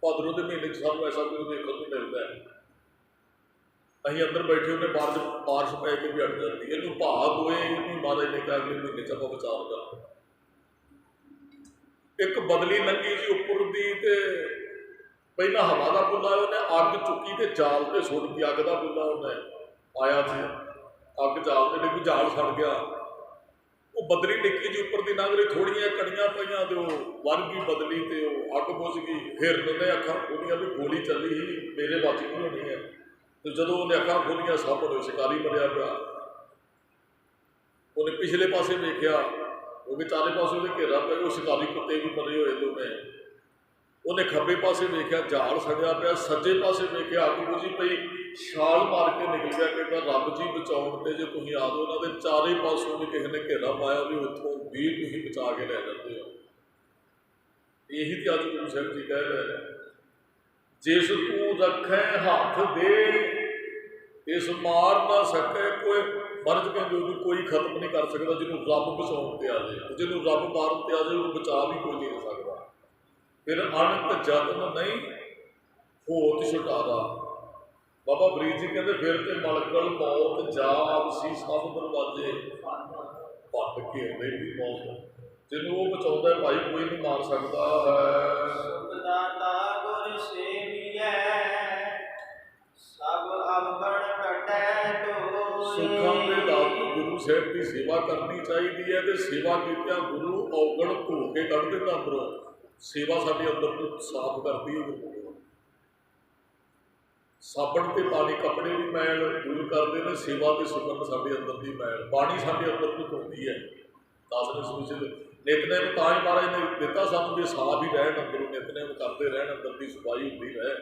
भादरों के महीने सानू ऐसा कुछ देखने को मिलता है। अं अंदर बैठे होने बारिश पै के भी हट जाती है। इनू भाग होए, इनू महाराज ने कहा अगले महीने च आप बचाव कर। एक बदली लंघी जी उपर दी ते पहला हवा का बुला उन्हें अग चुकी तो जाल से सुट गई। अग का बुला उन्हें आया जी, अग जाल से डिगी, जाल सड़ गया। वो बदली डिक्की जी उपर की लंघ रही, थोड़िया कड़ियाँ पईयां तो वन गई बदली तो अग बुझ गई। हिरन ने अखा खोलियां भी गोली चली ही मेरे बच गई होनी है। तो जो उन्हें अखा खोलियां सामने शिकारी मरिया पिया। उन्हें पिछले पासे वेख्या, क्योंकि चारे पासे उन्हें घेरा पिया, वो शिकारी कुत्ते भी मरे हुए दोने। उन्हें खब्बे पासे वेख्या जाल सड़िया पिया, सज्जे पासे वेख्या अग बुझी पई। छाल मार के निकल गया कहता रब जी बचाउण ते जे तुसीं आ जाओ। उन्होंने चारे पासों भी किसी ने घेरा पाया भी उतों भी तुसीं बचा के लै जाते हो। यही तो अज गुरु साहिब जी कह रहे हैं, जिस तू रखे हाथ दे इस मार ना सके कोई। मर्ज कहते हो कोई खत्म नहीं कर सकता जिन्होंने रब बचाउण ते आ जाए। जिन्होंने रब मारन ते आ जाए उन्होंने बचा भी कोई नहीं सकता। फिर अणत जतन नहीं होत छुटारा। बाबा फरीद जी कहते फिर तो मलकल मौत जाप सी सब दरवाजे भट घेरदे भी मौत। जिन्होंने वो बचाता है भाई कोई नहीं मार सकता है। सुखां दे दाता गुरु साहिब की सेवा करनी चाहिए है। तो सेवा कीतिया गुरु औगण धो के कढ़ देता अंदरों। सेवा साडे अंदर को साफ करती है। साबण ते पानी कपड़े भी मैल दूर करते हैं। सेवा के सुगंध साडे अंदर की मैल पानी साडे अंदर को धोती है। दस ने सूचित नितनेम तां ही महाराज ने दिता सानू भी साफ ही रहन, अंदरों नितनेम करते रहन, अंदर की सफाई होती रहे।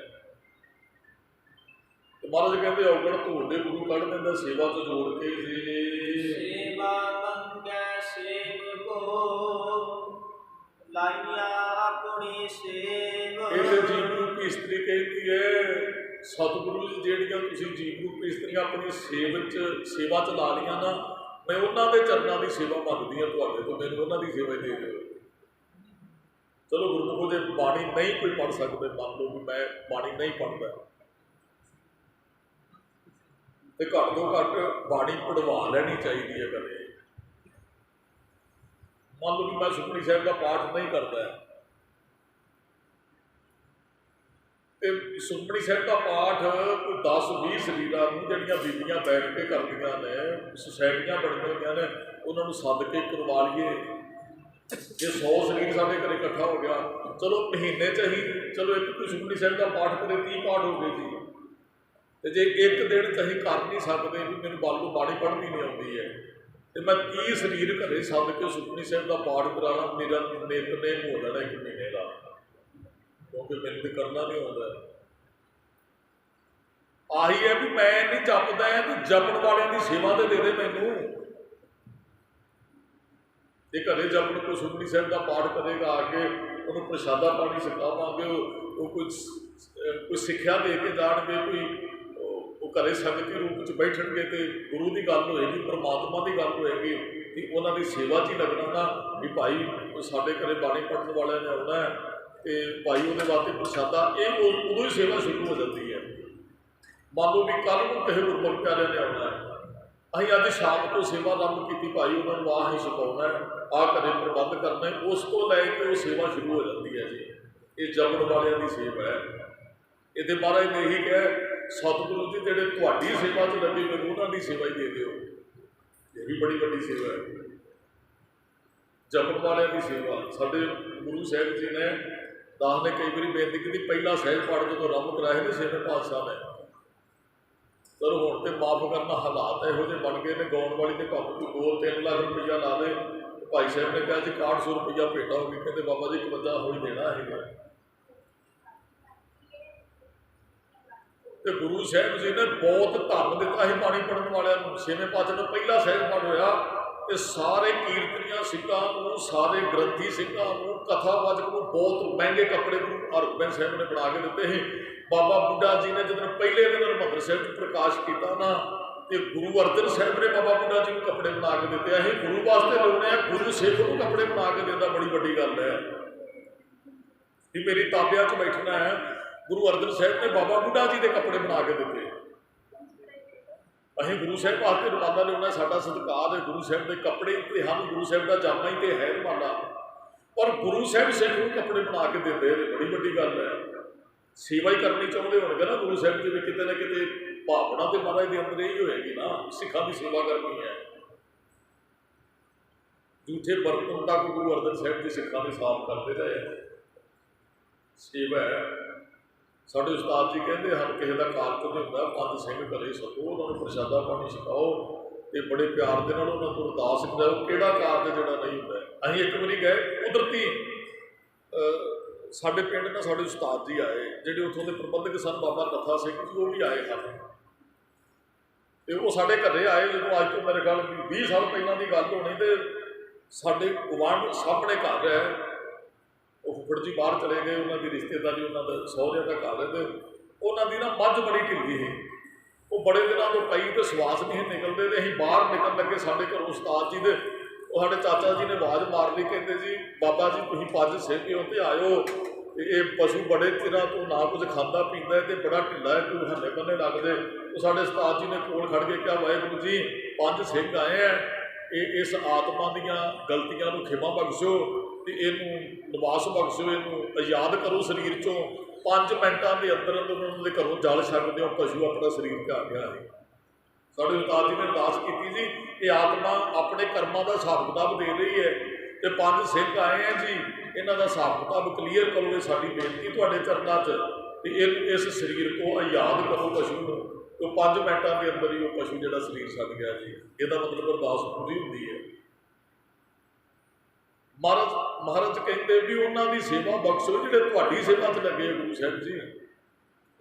तो महाराज कहते औगण धो के गुरु कढ़ देंदा सेवा च जोड़ के जी। सेवा मंगै सेवको लाइया अपनी सेव। इसे जीव रूपी इस्त्री कहती है सतगुरु जी ਜਿਹੜੀਆਂ ਤੁਸੀਂ ਜੀਵ ਰੂਪੀ ਇਸਤਰੀਆਂ ਆਪਣੀ ਸੇਵਾ ਚ ਲਾ ਲੀਆਂ ਨਾ, मैं उन्होंने चरणों की सेवा मंगती हाँ तो मैंने उन्होंने सेवा दे दो। चलो गुरमुखो जो बाणी नहीं कोई पढ़ सकते, मान लो कि मैं बाणी नहीं पढ़ता तो घट तो घट बाणी पढ़वा लैनी चाहिए है। कदे मान लो कि मैं सुखमनी साहिब का पाठ नहीं करता तो सुखमनी साहिब का पाठ कोई 10-20 शरीरों जड़ियाँ बीबियाँ बैठ के करदियाँ ने, सोसाइटियाँ बनी हुई ने, उन्होंने सद के करवा लीए। जे 100 शरीर साढ़े घर इकट्ठा हो गया, चलो महीने च ही चलो एक कोई सुखमनी साहिब का पाठ करे 30 पाठ हो गए जी। तो जे एक दिन च ही कर नहीं सकते भी मैंने बालू बाणी पढ़नी नहीं आती है तो मैं 30 शरीर घरे सद के सुखमनी साहिब का पाठ कराना मेरा नितनेम हो जाना एक महीने का, क्योंकि मैंने तो करना नहीं आता। आही है भी मैं नहीं जपदा है तो जपण वाले की सेवा तो दे दे मैनू। ये घरे जपण को सुखमनी साहिब का पाठ करेगा, आके उन्होंने प्रसादा पानी सिखावांगे, वो कोई सिक्ख्या दे के जाणगे, कोई घरे संगती रूप में बैठणगे तो गुरु की गल होएगी, परमात्मा की गल होएगी कि उन्होंने सेवा च ही लगना ना भी भाई साढ़े घरे बाणी पढ़न वाले ने आना है तो भाई वो वास्ते प्रसादा, ये उदों ही सेवा शुरू हो जाती है। मान लो भी कल को किसी गुरमुख प्यारे ने आना है, अं अज शाम को सेवा आरंभ की, भाई उन्होंने आह ही सिखाना है, आ घरे प्रबंध करना है, उस तो लैके वो सेवा शुरू हो जाती है जी। ये जपण वालियां की सेवा है। ये महाराज ने यही कहा सतगुरु जी जेडे तुहाडी सेवा च लगे मैनूं उन्होंने सेवा ही दे दिओ। ये भी बड़ी वड्डी सेवा है जपण वालियां की सेवा। साडे गुरु साहिब जी ने दास ने कई बार बेनती की, पहला सहज पाठ जो आरंभ कराए थे छेवें पातशाह ने, चलो हुण तो माफ करना हालात इहो जिहे बन गए ने, गाउण वाली तो कम कोई 2-3 लाख रुपया ला दे ਭਾਈ ਸਾਹਿਬ ਨੇ ਕਿਹਾ ਜੀ 6100 ਰੁਪਈਆ ਭੇਟਾ ਹੋ ਗਈ। ਕਹਿੰਦੇ ਬਾਬਾ ਜੀ 51 ਹੋਈ ਦੇਣਾ ਹੈਗਾ। ਤੇ ਗੁਰੂ ਸਾਹਿਬ ਜੀ ਨੇ ਬਹੁਤ ਧੰਨ ਦਿੱਤਾ ਸੀ ਬਾਣੀ ਪੜ੍ਹਨ ਵਾਲਿਆਂ ਨੂੰ। ਛੇਵੇਂ ਪਾਤਸ਼ਾਹ ਦਾ ਪਹਿਲਾ ਸਹਿਜ ਪਾਠ ਹੋਇਆ ਤੇ ਸਾਰੇ ਕੀਰਤਨੀਆਂ ਸਿੰਘਾਂ ਨੂੰ, ਸਾਰੇ ਗ੍ਰੰਥੀ ਸਿੰਘਾਂ ਨੂੰ, ਕਥਾਵਾਚਕ ਨੂੰ ਬਹੁਤ ਮਹਿੰਗੇ ਕੱਪੜੇ ਗੁਰੂ ਹਰਗੋਬਿੰਦ ਸਾਹਿਬ ਨੇ ਬਣਾ ਕੇ ਦਿੱਤੇ ਸੀ। ਬਾਬਾ ਬੁੱਢਾ ਜੀ ਨੇ ਜਦੋਂ ਪਹਿਲੇ ਦਿਨ ਹਰਿਮੰਦਰ ਸਾਹਿਬ 'ਚ ਪ੍ਰਕਾਸ਼ ਕੀਤਾ ਨਾ, ਤੇ ਗੁਰੂ ਅਰਜਨ ਸਾਹਿਬ ਨੇ ਬਾਬਾ ਬੁੱਢਾ ਜੀ ਨੂੰ ਕੱਪੜੇ ਬਣਾ ਕੇ ਦਿੱਤੇ। ਅਸੀਂ ਗੁਰੂ ਵਾਸਤੇ ਲਾਉਣੇ ਆ, ਗੁਰੂ ਸਿੱਖ ਨੂੰ ਕੱਪੜੇ ਬਣਾ ਕੇ ਦੇਣਾ ਬੜੀ ਵੱਡੀ ਗੱਲ ਹੈ। ਕਿ ਮੇਰੀ ਤਾਬਿਆਂ 'ਚ ਬੈਠਣਾ ਹੈ, ਗੁਰੂ ਅਰਜਨ ਸਾਹਿਬ ਨੇ ਬਾਬਾ ਬੁੱਢਾ ਜੀ ਦੇ ਕੱਪੜੇ ਬਣਾ ਕੇ ਦਿੱਤੇ। ਅਸੀਂ ਗੁਰੂ ਸਾਹਿਬ ਵਾਸਤੇ ਰਵਾਨਾ ਲਿਆਉਣਾ, ਸਾਡਾ ਸਤਿਕਾਰ ਹੈ। ਗੁਰੂ ਸਾਹਿਬ ਦੇ ਕੱਪੜੇ ਤੇ ਹਨ, ਗੁਰੂ ਸਾਹਿਬ ਦਾ ਜਾਮਾ ਹੀ ਤੇ ਹੈ ਰਵਾਨਾ, ਪਰ ਗੁਰੂ ਸਾਹਿਬ ਸਿੱਖ ਨੂੰ ਕੱਪੜੇ ਬਣਾ ਕੇ ਦਿੰਦੇ ਨੇ, ਬੜੀ ਵੱਡੀ ਗੱਲ ਹੈ। ਸੇਵਾ ਹੀ ਕਰਨੀ ਚਾਹੁੰਦੇ ਹੋਣਗੇ ਨਾ ਗੁਰੂ ਸਾਹਿਬ ਜੀ ਵੀ, ਕਿਤੇ ਨਾ ਕਿਤੇ ਭਾਵਨਾ ਤੇ ਮਹਾਰਾਜ ਦੇ ਅੰਦਰ ਹੀ ਹੋਏਗੀ ਨਾ, ਸਿੱਖਾਂ ਦੀ ਸੇਵਾ ਕਰਨੀ ਹੈ। ਝੂਠੇ ਬਰਤਨ ਤੱਕ ਗੁਰੂ ਅਰਜਨ ਸਾਹਿਬ ਜੀ ਸਿੱਖਾਂ ਦੇ ਸਾਫ਼ ਕਰਦੇ ਰਹੇ। ਸੇਵਾ ਹੈ। ਸਾਡੇ ਉਸਤਾਦ ਜੀ ਕਹਿੰਦੇ ਹਨ, ਕਿਸੇ ਦਾ ਕਾਰਜ ਹੁੰਦਾ, 5 ਸਿੰਘ ਘਰੇ ਸੱਦੋ, ਉਹਨਾਂ ਨੂੰ ਪ੍ਰਸ਼ਾਦਾ ਪਾਣੀ ਛਕਾਓ ਤੇ ਬੜੇ ਪਿਆਰ ਦੇ ਨਾਲ ਉਹਨਾਂ ਤੋਂ ਅਰਦਾਸ ਕਰਾਓ। ਕਿਹੜਾ ਕਾਰਜ ਜਿਹੜਾ ਨਹੀਂ ਹੁੰਦਾ। ਅਸੀਂ ਇੱਕ ਵਾਰੀ ਗਏ, ਕੁਦਰਤੀ ਸਾਡੇ ਪਿੰਡ ਨਾਲ ਸਾਡੇ ਉਸਤਾਦ ਜੀ ਆਏ, ਜਿਹੜੇ ਉੱਥੋਂ ਦੇ ਪ੍ਰਬੰਧਕ ਸਨ, ਬਾਬਾ ਨੱਥਾ ਸਿੰਘ ਜੀ, ਉਹ ਵੀ ਆਏ ਹਨ। ਤੇ ਉਹ ਸਾਡੇ ਘਰੇ ਆਏ ਜਦੋਂ ਅੱਜ ਤੋਂ ਮੇਰੇ ਖਿਆਲ 20 ਸਾਲ ਪਹਿਲਾਂ ਦੀ ਗੱਲ ਹੋਣੀ। ਤੇ ਸਾਡੇ ਗੁਆਂਢ ਸਾਹਮਣੇ ਘਰ ਹੈ, ਉਹ ਫੁੱਫੜ ਜੀ ਬਾਹਰ ਚਲੇ ਗਏ, ਉਹਨਾਂ ਦੀ ਰਿਸ਼ਤੇਦਾਰੀ, ਉਹਨਾਂ ਦਾ ਸਹੁਰਿਆਂ ਦਾ ਘਰ ਹੈ। ਤੇ ਉਹਨਾਂ ਦੀ ਨਾ ਮੱਝ ਬੜੀ ਢਿੱਲੀ ਸੀ, ਉਹ ਬੜੇ ਦਿਨਾਂ ਤੋਂ ਪਈ ਤੇ ਸਵਾਸ ਨਹੀਂ ਨਿਕਲਦੇ। ਤੇ ਅਸੀਂ ਬਾਹਰ ਨਿਕਲਣ ਲੱਗੇ, ਸਾਡੇ ਘਰੋਂ ਉਸਤਾਦ ਜੀ ਦੇ ਉਹ ਸਾਡੇ ਚਾਚਾ ਜੀ ਨੇ ਆਵਾਜ਼ ਮਾਰ ਲਈ, ਕਹਿੰਦੇ ਜੀ ਬਾਬਾ ਜੀ ਤੁਸੀਂ 5 ਸਿੰਘ ਹੋ ਤੇ ਆਇਓ, ਤੇ ਇਹ ਪਸ਼ੂ ਬੜੇ ਚਿਰਾਂ ਤੋਂ ਨਾ ਕੁਝ ਖਾਂਦਾ ਪੀਂਦਾ ਤੇ ਬੜਾ ਢਿੱਲਾ ਹੈ, ਕੋਈ ਹੱਲੇ ਬੰਨੇ ਲੱਗਦੇ। ਉਹ ਸਾਡੇ ਉਸਤਾਦ ਜੀ ਨੇ ਕੋਲ ਖੜ ਕੇ ਕਿਹਾ, ਵਾਹਿਗੁਰੂ ਜੀ 5 ਸਿੰਘ ਆਏ ਹੈ, ਇਹ ਇਸ ਆਤਮਾ ਦੀਆਂ ਗਲਤੀਆਂ ਨੂੰ ਖਿਮਾ ਬਖਸ਼ੋ ਤੇ ਇਹਨੂੰ ਨਿਵਾਸ ਬਖਸ਼ੋ, ਇਹਨੂੰ ਆਜ਼ਾਦ ਕਰੋ ਸਰੀਰ 'ਚੋਂ। 5 ਮਿੰਟਾਂ ਦੇ ਅੰਦਰ ਅੰਦਰ ਉਹਨਾਂ ਦੇ ਘਰੋਂ ਜਲ ਛਕਦੇ ਹੋ, ਪਸ਼ੂ ਆਪਣਾ ਸਰੀਰ 'ਚ ਆ ਗਿਆ ਹੈ। ਸਾਡੇ ਉਸਤਾਦ ਜੀ ਨੇ ਅਰਦਾਸ ਕੀਤੀ ਜੀ, ਇਹ ਆਤਮਾ ਆਪਣੇ ਕਰਮਾਂ ਦਾ ਹਿਸਾਬ ਕਿਤਾਬ ਦੇ ਰਹੀ ਹੈ ਤੇ 5 ਸਿੰਘ ਆਏ ਹੈ ਜੀ, ਇਹਨਾਂ ਦਾ ਹਿਸਾਬ ਕਿਤਾਬ ਕਲੀਅਰ ਕਰੋ, ਇਹ ਸਾਡੀ ਬੇਨਤੀ ਤੁਹਾਡੇ ਚਰਨਾਂ 'ਚ, ਤੇ ਇਸ ਸਰੀਰ ਤੋਂ ਆਜ਼ਾਦ ਕਰੋ ਪਸ਼ੂ ਨੂੰ। ਤੇ 5 ਮਿੰਟਾਂ ਦੇ ਅੰਦਰ ਹੀ ਉਹ ਪਸ਼ੂ ਜਿਹੜਾ ਸਰੀਰ ਛੱਡ ਗਿਆ ਜੀ। ਇਹਦਾ ਮਤਲਬ ਅਰਦਾਸ ਪੂਰੀ ਹੁੰਦੀ ਹੈ। ਮਹਾਰਾਜ ਕਹਿੰਦੇ ਵੀ ਉਹਨਾਂ ਦੀ ਸੇਵਾ ਬਖਸ਼ੋ ਜਿਹੜੇ ਤੁਹਾਡੀ ਸੇਵਾ 'ਚ ਲੱਗੇ ਗੁਰੂ ਸਾਹਿਬ ਜੀ।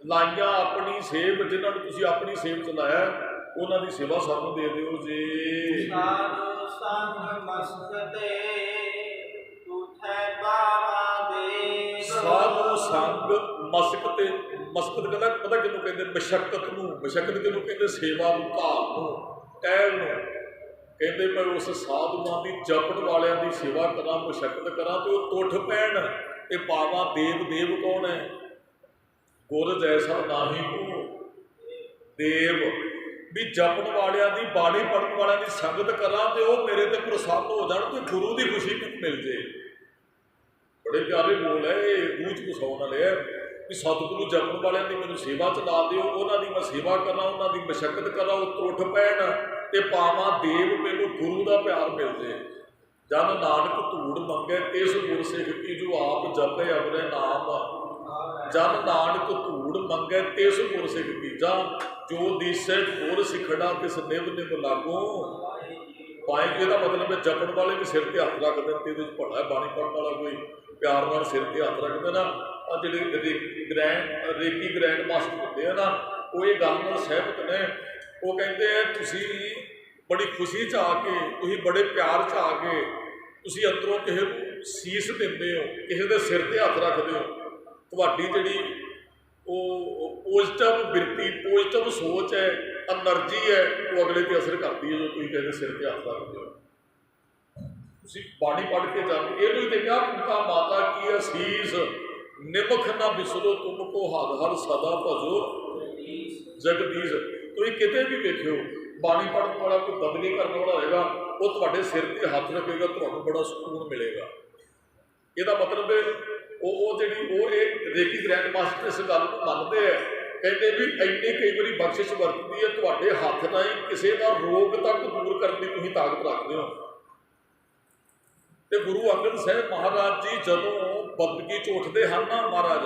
ਲਾਈਆਂ ਆਪਣੀ ਸੇਵ, ਜਿਨ੍ਹਾਂ ਨੂੰ ਤੁਸੀਂ ਆਪਣੀ ਸੇਵ 'ਚ ਲਾਇਆ, ਉਹਨਾਂ ਦੀ ਸੇਵਾ ਸਾਨੂੰ ਦੇ ਦਿਓ ਜੀ। ਸਾਧੂ ਸੰਗ ਮਸਕਤੇ ਤੁਠੈ ਬਾਵਾ ਦੇ। ਸਾਧੂ ਸੰਗ ਮਸਕਤ ਤੇ ਮਸਕਤ ਕਹਿੰਦਾ ਪਤਾ ਕਿਹਨੂੰ ਕਹਿੰਦੇ? ਮਸ਼ੱਕਤ ਨੂੰ। ਮਸ਼ੱਕਤ ਕਿਹਨੂੰ ਕਹਿੰਦੇ? ਸੇਵਾ ਨੂੰ, ਘਾਲ ਨੂੰ, ਟਹਿਲ ਨੂੰ। ਕਹਿੰਦੇ ਮੈਂ ਉਸ ਸਾਧੂਆਂ ਦੀ ਜਪਣ ਵਾਲਿਆਂ ਦੀ ਸੇਵਾ ਕਰਾਂ, ਮਸ਼ੱਕਤ ਕਰਾਂ ਤੇ ਉਹ ਟੁੱਟ ਪੈਣ। ਇਹ ਪਾਵਾਂ ਦੇਵ। ਦੇਵ ਕੌਣ ਹੈ? ਗੁਰ ਜੈਸਾ ਨਾਹੀ ਕੋ ਦੇਵ। ਵੀ ਜਪਣ ਵਾਲਿਆਂ ਦੀ, ਬਾਣੀ ਪੜ੍ਹਨ ਵਾਲਿਆਂ ਦੀ ਸੰਗਤ ਕਰਾਂ ਤੇ ਉਹ ਮੇਰੇ ਤੇ ਪ੍ਰਸੰਨ ਹੋ ਜਾਣ ਤੇ ਗੁਰੂ ਦੀ ਖੁਸ਼ੀ ਮੈਨੂੰ ਮਿਲ ਜੇ। ਬੜੇ ਪਿਆਰੇ ਬੋਲ ਹੈ, ਇਹ ਰੂਹ 'ਚ ਘੁਸਾਉਣ ਵਾਲੇ ਹੈ ਵੀ ਸਤਿਗੁਰੂ ਜਪਣ ਵਾਲਿਆਂ ਦੀ ਮੈਨੂੰ ਸੇਵਾ 'ਚ ਲਾ ਦਿਓ, ਉਹਨਾਂ ਦੀ ਮੈਂ ਸੇਵਾ ਕਰਾਂ, ਉਹਨਾਂ ਦੀ ਮਸ਼ੱਕਤ ਕਰਾਂ, ਉਹ ਟੁੱਟ ਪੈਣ ਤੇ ਪਾਵਾਂ ਦੇਵ, ਮੈਨੂੰ ਗੁਰੂ ਦਾ ਪਿਆਰ ਮਿਲ ਜੇ। ਜਨ ਨਾਨਕ ਧੂੜ ਮੰਗੇ ਤਿਸ ਗੁਰ ਸਿੱਖ ਕੀ, ਜੋ ਆਪ ਜਪੇ ਆਪਣੇ ਨਾਮ। ਜਨ ਨਾਨਕ ਧੂੜ ਮੰਗੇ ਤਿਸ ਗੁਰ ਸਿੱਖ ਕੀ, ਜਾਂ ਜੋ ਦੀਸੇ ਗੁਰ ਸਿੱਖੜਾ ਕਿਸ ਨਿਭ ਨਿਭ ਲਾਗੋ ਪਾਏ। ਇਹਦਾ ਮਤਲਬ ਹੈ ਜਪਣ ਵਾਲੇ ਵੀ ਸਿਰ ਤੇ ਹੱਥ ਰੱਖਦੇ ਤੇ ਇਹਦੇ 'ਚ ਭਲਾ ਹੈ। ਬਾਣੀ ਪੜ੍ਹਨ ਵਾਲਾ ਕੋਈ ਪਿਆਰ ਨਾਲ ਸਿਰ ਤੇ ਹੱਥ ਰੱਖਦੇ ਨਾ, ਆ ਜਿਹੜੇ ਰੇਕੀ ਗ੍ਰੈਂਡ ਮਾਸਟਰ ਹੁੰਦੇ ਆ ਨਾ, ਉਹ ਇਹ ਗੱਲ ਨਾਲ ਸਹਿਮਤ ਨੇ। ਉਹ ਕਹਿੰਦੇ ਆ ਤੁਸੀਂ ਬੜੀ ਖੁਸ਼ੀ 'ਚ ਆ ਕੇ, ਤੁਸੀਂ ਬੜੇ ਪਿਆਰ 'ਚ ਆ ਕੇ, ਤੁਸੀਂ ਅੰਦਰੋਂ ਕਿਸੇ ਨੂੰ ਸੀਸ ਦਿੰਦੇ ਹੋ, ਕਿਸੇ ਦੇ ਸਿਰ ਤੇ ਹੱਥ ਰੱਖਦੇ ਹੋ। ਤੁਹਾਡੀ ਜਿਹੜੀ ਉਹ ਪੋਜ਼ਿਟਿਵ ਬਿਰਤੀ, ਪੋਜ਼ਿਟਿਵ ਸੋਚ ਹੈ, ਐਨਰਜੀ ਹੈ, ਉਹ ਅਗਲੇ 'ਤੇ ਅਸਰ ਕਰਦੀ ਹੈ। ਜੋ ਤੁਸੀਂ ਕਿਸੇ ਦੇ ਸਿਰ ਤੇ ਹੱਥ ਰੱਖਦੇ ਹੋ, ਤੁਸੀਂ ਬਾਣੀ ਪੜ੍ਹ ਕੇ ਜਾਂਦੇ। ਇਹਨੂੰ ਹੀ ਦੇਖਿਆ, ਪਿਤਾ ਮਾਤਾ ਕੀ ਅਸੀਸ ਨਿਮਖ ਨਾ ਵਿਸਰੋ ਤੁਮ ਕੋ ਹਰ ਹਰ ਸਦਾ ਭਜੋ ਜਗਦੀਸ਼। ਤੁਸੀਂ ਕਿਤੇ ਵੀ ਵੇਖਿਓ, ਬਾਣੀ ਪੜ੍ਹਨ ਵਾਲਾ ਕੋਈ ਬਦਲੀ ਕਰਨ ਵਾਲਾ ਹੋਏਗਾ, ਉਹ ਤੁਹਾਡੇ ਸਿਰ ਤੇ ਹੱਥ ਰੱਖੇਗਾ, ਤੁਹਾਨੂੰ ਬੜਾ ਸਕੂਨ ਮਿਲੇਗਾ। ਇਹਦਾ ਮਤਲਬ ਹੈ ਉਹ ਜਿਹੜੀ ਇਹ ਰੇਕੀ ਗ੍ਰੈਂਡ ਮਾਸਟਰ ਇਸ ਗੱਲ ਨੂੰ ਮੰਨਦੇ ਹੈ। ਕਹਿੰਦੇ ਵੀ ਇੰਨੀ ਕਈ ਵਾਰੀ ਬਖਸ਼ਿਸ਼ ਵਰਤਦੀ ਹੈ, ਤੁਹਾਡੇ ਹੱਥ ਨਾਲ ਹੀ ਕਿਸੇ ਦਾ ਰੋਗ ਤੱਕ ਦੂਰ ਕਰਨ ਦੀ ਤੁਸੀਂ ਤਾਕਤ ਰੱਖਦੇ ਹੋ। ਤੇ ਗੁਰੂ ਅੰਗਦ ਸਾਹਿਬ ਮਹਾਰਾਜ ਜੀ ਜਦੋਂ ਬੰਦਗੀ 'ਚ ਉੱਠਦੇ ਹਨ ਨਾ, ਮਹਾਰਾਜ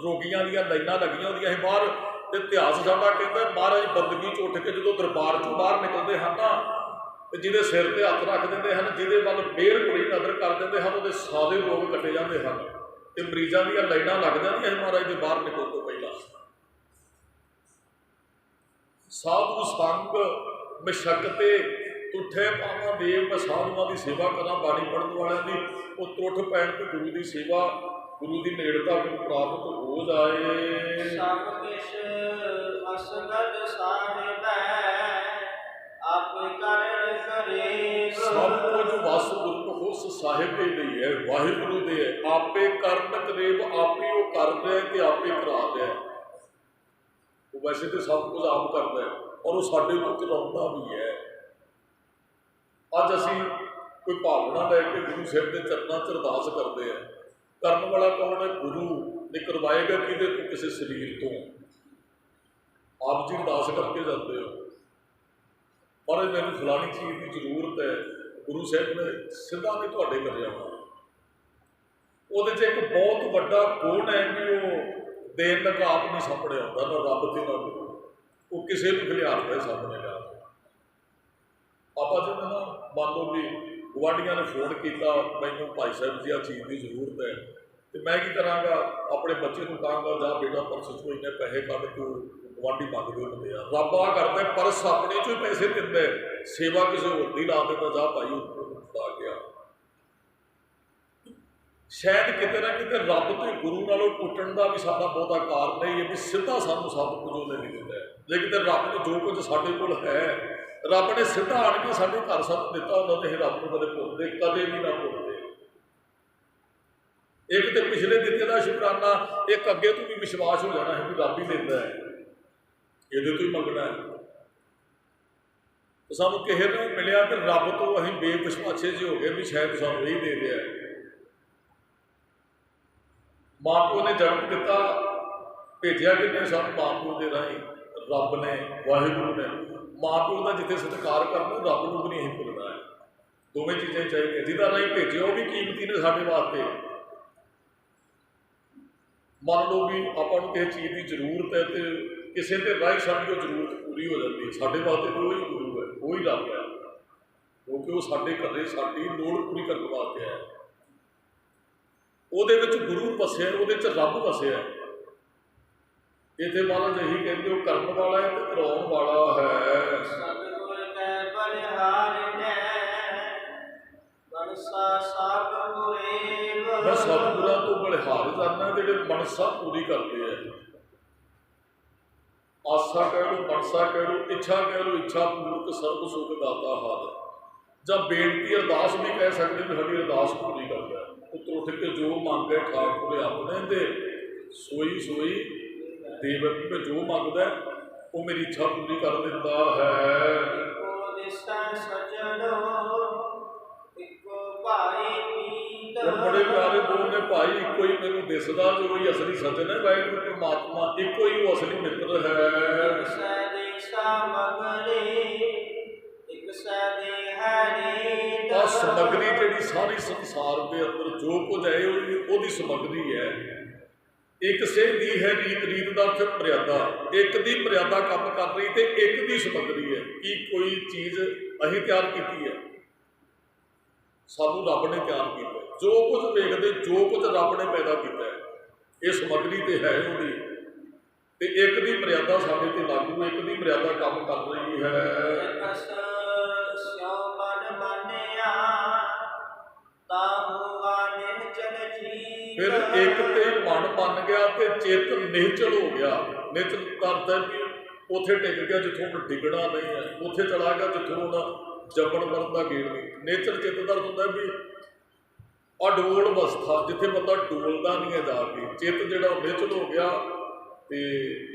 ਰੋਗੀਆਂ ਦੀਆਂ ਲਾਈਨਾਂ ਲੱਗੀਆਂ ਹੁੰਦੀਆਂ ਸੀ ਬਾਹਰ, ਤੇ ਇਤਿਹਾਸ ਸਾਡਾ ਕਹਿੰਦਾ ਮਹਾਰਾਜ ਬੰਦਗੀ 'ਚ ਉੱਠ ਕੇ ਜਦੋਂ ਦਰਬਾਰ 'ਚੋਂ ਬਾਹਰ ਨਿਕਲਦੇ ਹਨ ਨਾ, ਤੇ ਜਿਹਦੇ ਸਿਰ ਤੇ ਹੱਥ ਰੱਖ ਦਿੰਦੇ ਹਨ, ਜਿਹਦੇ ਵੱਲ ਮਿਹਰ ਭਰੀ ਨਜ਼ਰ ਕਰ ਦਿੰਦੇ ਹਨ, ਉਹਦੇ ਸਾਰੇ ਰੋਗ ਕੱਟੇ ਜਾਂਦੇ ਹਨ ਤੇ ਮਰੀਜ਼ਾਂ ਦੀਆਂ ਲਾਈਨਾਂ ਲੱਗ ਜਾਂਦੀਆਂ ਹਨ ਮਹਾਰਾਜ ਦੇ ਬਾਹਰ ਨਿਕਲਣ ਤੋਂ ਪਹਿਲਾਂ। ਸਾਧੂ ਸੰਗ ਮਸ਼ੱਕਤੇ ਤੁਠੇ ਪਾਵਾਂ ਦੇਵ, ਮੈਂ ਸਾਧੂਆਂ ਦੀ ਸੇਵਾ ਕਰਾਂ, ਬਾਣੀ ਪੜ੍ਹਨ ਵਾਲਿਆਂ ਦੀ, ਉਹ ਤੁੱਠ ਪੈਣ ਤੇ ਗੁਰੂ ਦੀ ਸੇਵਾ, ਗੁਰੂ ਦੀ ਨੇੜਤਾ ਮੈਨੂੰ ਪ੍ਰਾਪਤ ਹੋ ਜਾਏ। ਸਭ ਕਿਛ ਅਸਗਦ ਸਾਹਿਬੈ, ਆਪੇ ਕਰਨ ਕਰੇ। ਸਭ ਕੁਝ ਵਸ ਗੁਰਮੁਖ ਉਸ ਸਾਹਿਬ ਦੇ ਲਈ ਹੈ, ਵਾਹਿਗੁਰੂ ਦੇ ਹੈ। ਆਪੇ ਕਰਨ ਕਰੇਬ, ਆਪੇ ਉਹ ਕਰ ਰਿਹਾ ਤੇ ਆਪੇ ਕਰਾ ਰਿਹਾ। ਉਹ ਵੈਸੇ ਤੇ ਸਭ ਕੁਝ ਆਪ ਕਰਦਾ ਹੈ ਔਰ ਉਹ ਸਾਡੇ ਤੋਂ ਕਰਾਉਂਦਾ ਵੀ ਹੈ। ਅੱਜ ਅਸੀਂ ਕੋਈ ਭਾਵਨਾ ਲੈ ਕੇ ਗੁਰੂ ਸਾਹਿਬ ਦੇ ਚਰਨਾਂ 'ਚ ਅਰਦਾਸ ਕਰਦੇ ਹਾਂ। ਕਰਨ ਵਾਲਾ ਕੌਣ ਹੈ? ਗੁਰੂ ਨੇ। ਕਰਵਾਏਗਾ ਕਿਹਦੇ ਤੋਂ? ਕਿਸੇ ਸਰੀਰ ਤੋਂ। ਆਪ ਜੀ ਅਰਦਾਸ ਕਰਕੇ ਜਾਂਦੇ ਹੋ, ਪਰ ਮੈਨੂੰ ਫਲਾਣੀ ਚੀਜ਼ ਦੀ ਜ਼ਰੂਰਤ ਹੈ, ਗੁਰੂ ਸਾਹਿਬ ਨੇ ਸਿੱਧਾ ਨਹੀਂ ਤੁਹਾਡੇ ਘਰੇ ਆਉਣਾ। ਉਹਦੇ 'ਚ ਇੱਕ ਬਹੁਤ ਵੱਡਾ ਗੁਣ ਹੈ ਕਿ ਉਹ ਦੇਣ ਤੱਕ ਆਪ ਨਹੀਂ ਸਾਹਮਣੇ ਆਉਂਦਾ, ਨਾ ਰੱਬ ਤੇ ਨਾ ਗੁਰੂ। ਉਹ ਕਿਸੇ ਨੂੰ ਖਿਲਾਰਦਾ ਸਾਹਮਣੇ ਲਿਆ। ਆਪਾਂ ਜੀ ਨਾ ਮੰਨ ਲਓ ਵੀ ਗੁਆਂਢੀਆਂ ਨੇ ਫੋਨ ਕੀਤਾ, ਮੈਨੂੰ ਭਾਈ ਸਾਹਿਬ ਜੀ ਆਹ ਚੀਜ਼ ਦੀ ਜ਼ਰੂਰਤ ਹੈ, ਤੇ ਮੈਂ ਕੀ ਕਰਾਂਗਾ? ਆਪਣੇ ਬੱਚੇ ਨੂੰ ਕਹਾਂਗਾ ਜਾ ਬੇਟਾ ਪਰਸ 'ਚੋਂ ਇੰਨੇ ਪੈਸੇ ਕੱਢ ਕੇ ਗੁਆਂਢੀ ਮੰਗਦੇ ਹੁੰਦੇ ਆ। ਰੱਬ ਆ ਕਰਦਾ ਪਰਸ ਆਪਣੇ 'ਚੋਂ ਹੀ ਪੈਸੇ ਦਿੰਦਾ, ਸੇਵਾ ਕਿਸੇ ਹੋਰ ਦੀ ਲਾ ਦਿੰਦਾ, ਜਾ ਭਾਈ ਉਹਨੂੰ ਆ ਗਿਆ। ਸ਼ਾਇਦ ਕਿਤੇ ਨਾ ਕਿਤੇ ਰੱਬ ਤੇ ਗੁਰੂ ਨਾਲੋਂ ਟੁੱਟਣ ਦਾ ਵੀ ਸਾਡਾ ਬਹੁਤਾ ਕਾਰਨ ਨਹੀਂ ਹੈ ਵੀ ਸਿੱਧਾ ਸਾਨੂੰ ਸਭ ਕੁਝ ਉਹਨੇ ਨਹੀਂ ਦਿੱਤਾ। ਜੇ ਕਿਤੇ ਰੱਬ ਨੇ ਜੋ ਕੁਝ ਸਾਡੇ ਕੋਲ ਹੈ, ਰੱਬ ਨੇ ਸਿੱਧਾ ਆਣ ਕੇ ਸਾਡੇ ਘਰ ਸਾਨੂੰ ਦਿੱਤਾ ਹੁੰਦਾ, ਤੇ ਇਹ ਰੱਬ ਨੂੰ ਕਦੇ ਭੁੱਲਦੇ, ਕਦੇ ਵੀ ਨਾ ਭੁੱਲਦੇ। ਇੱਕ ਤੇ ਪਿਛਲੇ ਦਿੱਤੇ ਦਾ ਸ਼ੁਕਰਾਨਾ, ਇੱਕ ਅੱਗੇ ਤੋਂ ਵੀ ਵਿਸ਼ਵਾਸ ਹੋ ਜਾਣਾ ਹੈ ਵੀ ਰੱਬ ਹੀ ਦਿੰਦਾ ਹੈ, ਇਹਦੇ ਤੋਂ ਹੀ ਮੰਗਣਾ ਹੈ। ਸਾਨੂੰ ਕਿਸੇ ਨੂੰ ਮਿਲਿਆ ਤੇ ਰੱਬ ਤੋਂ ਅਸੀਂ ਬੇਵਿਸ਼ਵਾਸੇ ਜਿਹੇ ਹੋ ਗਏ ਵੀ ਸ਼ਾਇਦ ਸਾਨੂੰ ਇਹ ਦੇ ਰਿਹਾ। ਮਾਂ ਪਿਓ ਨੇ ਜਨਮ ਦਿੱਤਾ, ਭੇਜਿਆ ਕਿੰਨੇ ਸਾਨੂੰ ਮਾਂ ਪਿਓ ਦੇ ਰਾਹੀਂ? ਰੱਬ ਨੇ, ਵਾਹਿਗੁਰੂ ਨੇ। ਮਾਂ ਪਿਓ ਦਾ ਜਿੱਥੇ ਸਤਿਕਾਰ ਕਰਨਾ, ਰੱਬ ਨੂੰ ਵੀ ਨਹੀਂ ਭੁੱਲਣਾ ਹੈ। ਦੋਵੇਂ ਚੀਜ਼ਾਂ ਚਾਹੀਦੀਆਂ। ਜਿਹਦਾ ਰਾਹੀਂ ਭੇਜਿਆ ਉਹ ਵੀ ਕੀਮਤੀ ਨੇ ਸਾਡੇ ਵਾਸਤੇ। ਮੰਨ ਲਓ ਵੀ ਆਪਾਂ ਨੂੰ ਕਿਸੇ ਚੀਜ਼ ਦੀ ਜ਼ਰੂਰਤ ਹੈ ਤੇ ਕਿਸੇ ਦੇ ਰਾਹੀਂ ਸਾਡੀ ਉਹ ਜ਼ਰੂਰਤ ਪੂਰੀ ਹੋ ਜਾਂਦੀ ਹੈ। ਸਾਡੇ ਵਾਸਤੇ ਤਾਂ ਉਹੀ ਗੁਰੂ ਹੈ, ਉਹੀ ਰੱਬ ਹੈ, ਕਿਉਂਕਿ ਉਹ ਸਾਡੇ ਘਰੇ ਸਾਡੀ ਲੋੜ ਪੂਰੀ ਕਰਨ ਵਾਸਤੇ ਹੈ। ਉਹਦੇ ਵਿੱਚ ਗੁਰੂ ਵਸਿਆ, ਉਹਦੇ 'ਚ ਰੱਬ ਵਸਿਆ। ਇੱਥੇ ਮਹਾਰਾਜ ਇਹੀ ਕਹਿੰਦੇ ਉਹ ਕਰਨ ਵਾਲਾ ਹੈ ਤੇ ਕਰਾਉਣ ਵਾਲਾ ਹੈ। ਸਤਿਗੁਰ ਕੈ ਬਲਿਹਾਰਿਣੈ, ਮਨਸਾ ਸਭ ਗੁਰੇਵ। ਮੈਂ ਸਤਿਗੁਰਾਂ ਤੋਂ ਬਲਿਹਾਰ ਕਰਨਾ, ਜਿਹੜੇ ਮਨਸਾ ਪੂਰੀ ਕਰਦੇ ਆ। ਆਸਾ ਕਹਿ ਲਓ, ਮਨਸਾ ਕਹਿ ਲਓ, ਇੱਛਾ ਕਹਿ ਲਓ, ਇੱਛਾ ਪੂਰਕ ਸਰਬ ਸੁਖ ਦਾਤਾ ਹਾਲ। ਜਾਂ ਬੇਨਤੀ ਅਰਦਾਸ ਵੀ ਕਹਿ ਸਕਦੇ ਵੀ ਸਾਡੀ ਅਰਦਾਸ ਪੂਰੀ ਕਰਦਾ। ਉੱਤਰ ਉੱਠ ਕੇ ਜੋ ਮੰਗੇ ਠਾਕੁਰ ਆਪਣੇ ਦੇ, ਸੋਈ ਸੋਈ ਦੇਵ। ਮੈਂ ਜੋ ਮੰਗਦਾ ਉਹ ਮੇਰੀ ਇੱਛਾ ਪੂਰੀ ਕਰ ਦਿੰਦਾ ਹੈ। ਇੱਕੋ ਦਿਸੈ ਸਜਣੋ, ਇੱਕੋ ਭਾਈ ਮੀਤ। ਬੜੇ ਪਿਆਰੇ ਬੋਲ ਨੇ ਭਾਈ, ਇੱਕੋ ਹੀ ਮੈਨੂੰ ਦਿਸਦਾ ਜੋ ਹੀ ਅਸਲੀ ਸੱਜਣ ਹੈ, ਵਾਹਿਗੁਰੂ ਪਰਮਾਤਮਾ ਇੱਕੋ ਹੀ ਉਹ ਅਸਲੀ ਮਿੱਤਰ ਹੈ। ਸੈ ਦੇਸਾ ਮਗਰੇ, ਇੱਕ ਸੈ ਦੇ ਹਰੀ। ਆਹ ਸਮੱਗਰੀ ਜਿਹੜੀ ਸਾਰੀ ਸੰਸਾਰ ਦੇ ਅੰਦਰ ਜੋ ਕੁਝ ਹੈ ਉਹਦੀ ਸਮੱਗਰੀ ਹੈ। ਇੱਕ ਸਿੰਘ ਦੀ ਹੈ ਰੀਤ, ਰੀਤ ਦਾ ਅਰਥ ਮਰਿਆਦਾ। ਇੱਕ ਦੀ ਮਰਿਆਦਾ ਕੰਮ ਕਰ ਰਹੀ ਤੇ ਇੱਕ ਦੀ ਸਮੱਗਰੀ ਹੈ। ਕੀ ਕੋਈ ਚੀਜ਼ ਅਸੀਂ ਤਿਆਰ ਕੀਤੀ ਹੈ? ਸਾਨੂੰ ਰੱਬ ਨੇ ਤਿਆਰ ਕੀਤਾ। ਜੋ ਕੁਝ ਵੇਖਦੇ, ਜੋ ਕੁਝ ਰੱਬ ਨੇ ਪੈਦਾ ਕੀਤਾ ਹੈ, ਇਹ ਸਮੱਗਰੀ ਤੇ ਹੈ ਉਹਦੀ। ਤੇ ਇੱਕ ਦੀ ਮਰਿਆਦਾ ਸਾਡੇ ਤੇ ਲਾਗੂ, ਇੱਕ ਦੀ ਮਰਿਆਦਾ ਕੰਮ ਕਰ ਰਹੀ ਹੈ। ਫਿਰ ਇੱਕ ਤੇ ਮਨ ਮੰਨ ਗਿਆ ਤੇ ਚਿੱਤ ਨਿਹਚਲ ਹੋ ਗਿਆ। ਨਿਹਚਲ ਕਰਦਾ ਵੀ ਉੱਥੇ ਟਿਕ ਗਿਆ ਜਿੱਥੋਂ ਉਹਨੂੰ ਡਿੱਗਣਾ ਨਹੀਂ ਹੈ, ਉੱਥੇ ਚਲਾ ਗਿਆ ਜਿੱਥੋਂ ਉਹਦਾ ਜੰਮਣ ਮਰਨ ਦਾ ਗੇੜ ਨਹੀਂ। ਨਿਹਚਲ ਚਿੱਤ ਦਾ ਹੁੰਦਾ ਵੀ ਅਡੋਲ ਅਵਸਥਾ, ਜਿੱਥੇ ਬੰਦਾ ਡੋਲਦਾ ਨਹੀਂ ਹੈ ਜਾ ਕੇ। ਚਿੱਤ ਜਿਹੜਾ ਉਹ ਨਿਹਚਲ ਹੋ ਗਿਆ ਤੇ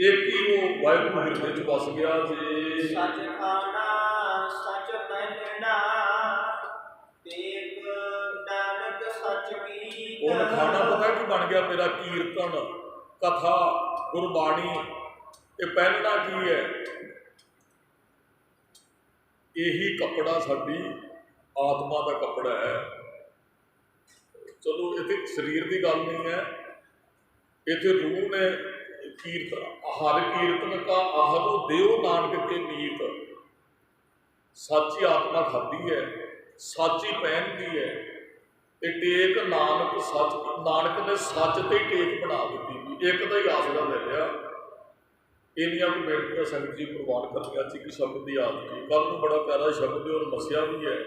ਇੱਕ ਹੀ ਉਹ ਵਾਹਿਗੁਰੂ ਹਿਰਦੇ 'ਚ ਵਸ ਗਿਆ। ਜੀ ਸੱਚ ਖਾਣਾ, ਸੱਚ ਪਹਿਨਣਾ, ਤੇਗ ਨਾਨਕ ਸੱਚ ਮੀਤ। ਹੁਣ ਖਾਣਾ ਪਤਾ ਕੀ ਬਣ ਗਿਆ ਮੇਰਾ? ਕੀਰਤਨ, ਕਥਾ, ਗੁਰਬਾਣੀ। ਇਹ ਪਹਿਨਣਾ ਕੀ ਹੈ? ਇਹੀ ਕੱਪੜਾ ਸਾਡੀ ਆਤਮਾ ਦਾ ਕੱਪੜਾ ਹੈ। ਚਲੋ ਇੱਥੇ ਸਰੀਰ ਦੀ ਗੱਲ ਨਹੀਂ ਹੈ, ਇੱਥੇ ਰੂਹ ਨੇ ਕੀਰਤਨ, ਹਰ ਕੀਰਤਨ ਕਾ ਆਹਰੋ ਦਿਓ ਨਾਨਕ ਕੇ ਨੀਤ। ਸਾਚੀ ਆਤਮਾ ਖਾਦੀ ਹੈ, ਸਾਚੀ ਪਹਿਨਦੀ ਹੈ। ਤੇ ਟੇਕ ਨਾਨਕ ਸੱਚ, ਨਾਨਕ ਨੇ ਸੱਚ ਤੇ ਟੇਕ ਬਣਾ ਦਿੱਤੀ ਵੀ ਇੱਕ ਦਾ ਹੀ ਆਸਰਾ ਲੈ ਲਿਆ। ਇੰਨੀਆਂ ਕੁ ਬੇਨਤੀਆਂ ਸੰਗਤ ਜੀ ਪ੍ਰਵਾਨ ਕਰਨੀਆਂ ਸੀ ਕਿ ਸ਼ਬਦ ਦੀ ਆਦਤੀ ਕੱਲ੍ਹ ਨੂੰ ਬੜਾ ਪਿਆਰਾ ਸ਼ਬਦ ਔਰ ਮਸਿਆ ਵੀ ਹੈ।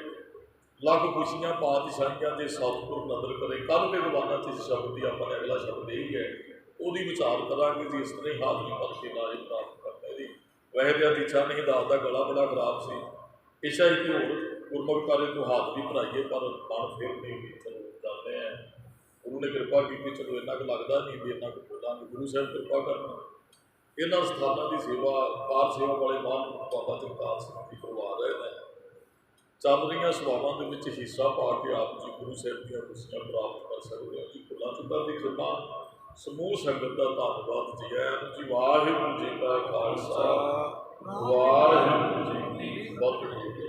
ਲੱਖ ਖੁਸ਼ੀਆਂ ਪਾਤਸ਼ਾਹੀਆਂ ਦੇ ਸਤਿਗੁਰ ਨਦਰ ਕਰੇ। ਕੱਲ੍ਹ ਦੇ ਦੀਵਾਨਾਂ 'ਚ ਇਸ ਸ਼ਬਦ ਦੀ ਆਪਾਂ ਨੇ ਅਗਲਾ ਸ਼ਬਦ ਇਹੀ ਹੈ, ਉਹਦੀ ਵਿਚਾਰ ਕਰਾਂਗੇ ਜੀ। ਇਸ ਤਰ੍ਹਾਂ ਹੀ ਹਾਜ਼ਰੀ ਕਰਕੇ ਲਾਜ ਪ੍ਰਾਪਤ ਕਰਨਾ। ਇਹਦੀ ਵੈਸੇ ਤਾਂ ਇੱਛਾ ਨਹੀਂ, ਦਾਸ ਦਾ ਗਲਾ ਬੜਾ ਖਰਾਬ ਸੀ, ਇੱਛਾ ਹੀ ਕਿ ਹੋਰ ਗੁਰਮੁਖ ਕਾਰੇ ਨੂੰ ਹਾਜ਼ਰੀ ਭਰਾਈਏ, ਪਰ ਮਨ ਫਿਰ ਨਹੀਂ ਵੀ ਚਲੋ ਜਾਂਦੇ ਆ। ਗੁਰੂ ਨੇ ਕਿਰਪਾ ਕੀਤੀ, ਚਲੋ ਇੰਨਾ ਕੁ ਲੱਗਦਾ ਨਹੀਂ ਵੀ ਇੰਨਾ ਕੁ ਬੋਲਾਂਗੇ। ਗੁਰੂ ਸਾਹਿਬ ਕਿਰਪਾ ਕਰਨਾ। ਇਹਨਾਂ ਸਥਾਨਾਂ ਦੀ ਸੇਵਾ ਕਾਰ ਸੇਵਾ ਵਾਲੇ ਮਹਾਂਪੁਰਖ ਬਾਬਾ ਜਗਤਾਰ ਸਿੰਘ ਜੀ ਕਰਵਾ ਰਹੇ ਨੇ। ਚੱਲ ਰਹੀਆਂ ਸੇਵਾਵਾਂ ਦੇ ਵਿੱਚ ਹਿੱਸਾ ਪਾ ਕੇ ਆਪ ਜੀ ਗੁਰੂ ਸਾਹਿਬ ਦੀਆਂ ਖੁਸ਼ੀਆਂ ਪ੍ਰਾਪਤ ਕਰ ਸਕਦੇ ਹੋ ਜੀ। ਭੁੱਲਾਂ ਚੁੱਕਾਂ ਦੀ ਖਿਮਾ ਸਮੂਹ ਸੰਗਤ ਦਾ ਧੰਨਵਾਦ ਜੀ। ਐਨ ਜੀ। ਵਾਹਿਗੁਰੂ ਜੀ ਕਾ ਖਾਲਸਾ, ਵਾਹਿਗੁਰੂ ਜੀ ਕੀ ਫਤਿਹ।